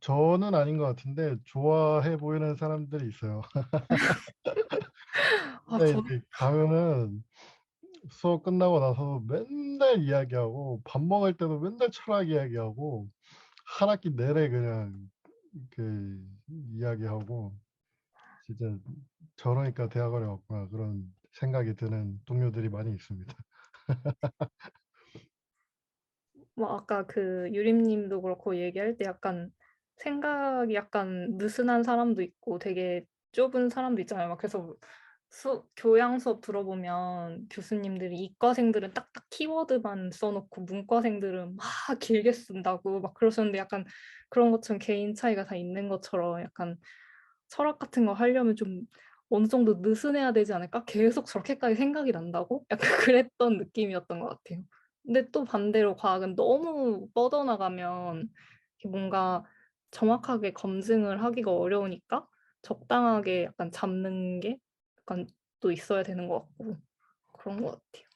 저는 아닌 것 같은데 좋아해 보이는 사람들이 있어요. 근데 저 이제 가면은 수업 끝나고 나서 맨날 이야기하고 밥 먹을 때도 맨날 철학 이야기하고 한 학기 내내 그냥 그 이야기하고 진짜 저러니까 대학원에 왔구나 그런 생각이 드는 동료들이 많이 있습니다. 뭐 아까 그 유림님도 그렇고 얘기할 때 약간 생각이 약간 느슨한 사람도 있고 되게 좁은 사람도 있잖아요. 막 그래서 교양 수업 들어보면 교수님들이 이과생들은 딱딱 키워드만 써놓고 문과생들은 막 길게 쓴다고 막 그러셨는데 약간 그런 것처럼 개인 차이가 다 있는 것처럼 약간 철학 같은 거 하려면 좀 어느 정도 느슨해야 되지 않을까? 계속 저렇게까지 생각이 난다고? 약간 그랬던 느낌이었던 것 같아요. 근데 또 반대로 과학은 너무 뻗어나가면 이렇게 뭔가 정확하게 검증을 하기가 어려우니까 적당하게 약간 잡는 게 약간 또 있어야 되는 것 같고 그런 것 같아요.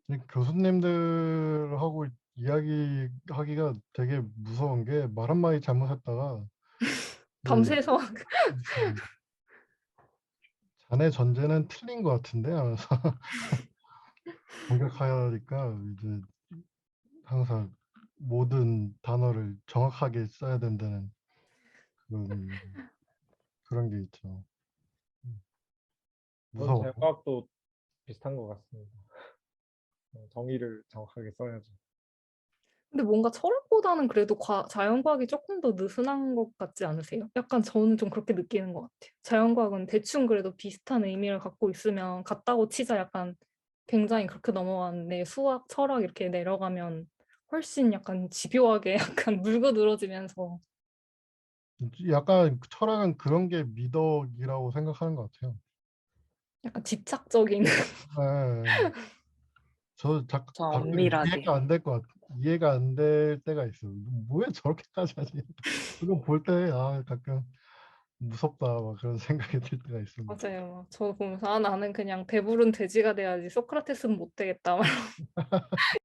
근데 교수님들하고 이야기하기가 되게 무서운 게 말 한마디 잘못했다가 이제 밤새서 자네 전제는 틀린 것 같은데 하면서 공격하니까 이제 항상 모든 단어를 정확하게 써야 된다는 그런 그런 게 있죠. 그건 무서워요. 자연과학도 비슷한 것 같습니다. 정의를 정확하게 써야죠. 근데 뭔가 철학보다는 그래도 자연과학이 조금 더 느슨한 것 같지 않으세요? 약간 저는 좀 그렇게 느끼는 것 같아요. 자연과학은 대충 그래도 비슷한 의미를 갖고 있으면 같다고 치자 약간 굉장히 그렇게 넘어가는데 수학, 철학 이렇게 내려가면 훨씬 약간 집요하게 약간 물고 늘어지면서 약간 철학은 그런 게 미덕이라고 생각하는 것 같아요. 약간 집착적인 네. 저 저 가끔 엄밀하게. 이해가 안 될 때가 있어요. 뭐 왜 저렇게까지 하지? 그거 볼 때 가끔 무섭다 막 그런 생각이 들 때가 있습니다. 맞아요. 저 보면서 나는 그냥 배부른 돼지가 돼야지 소크라테스는 못 되겠다.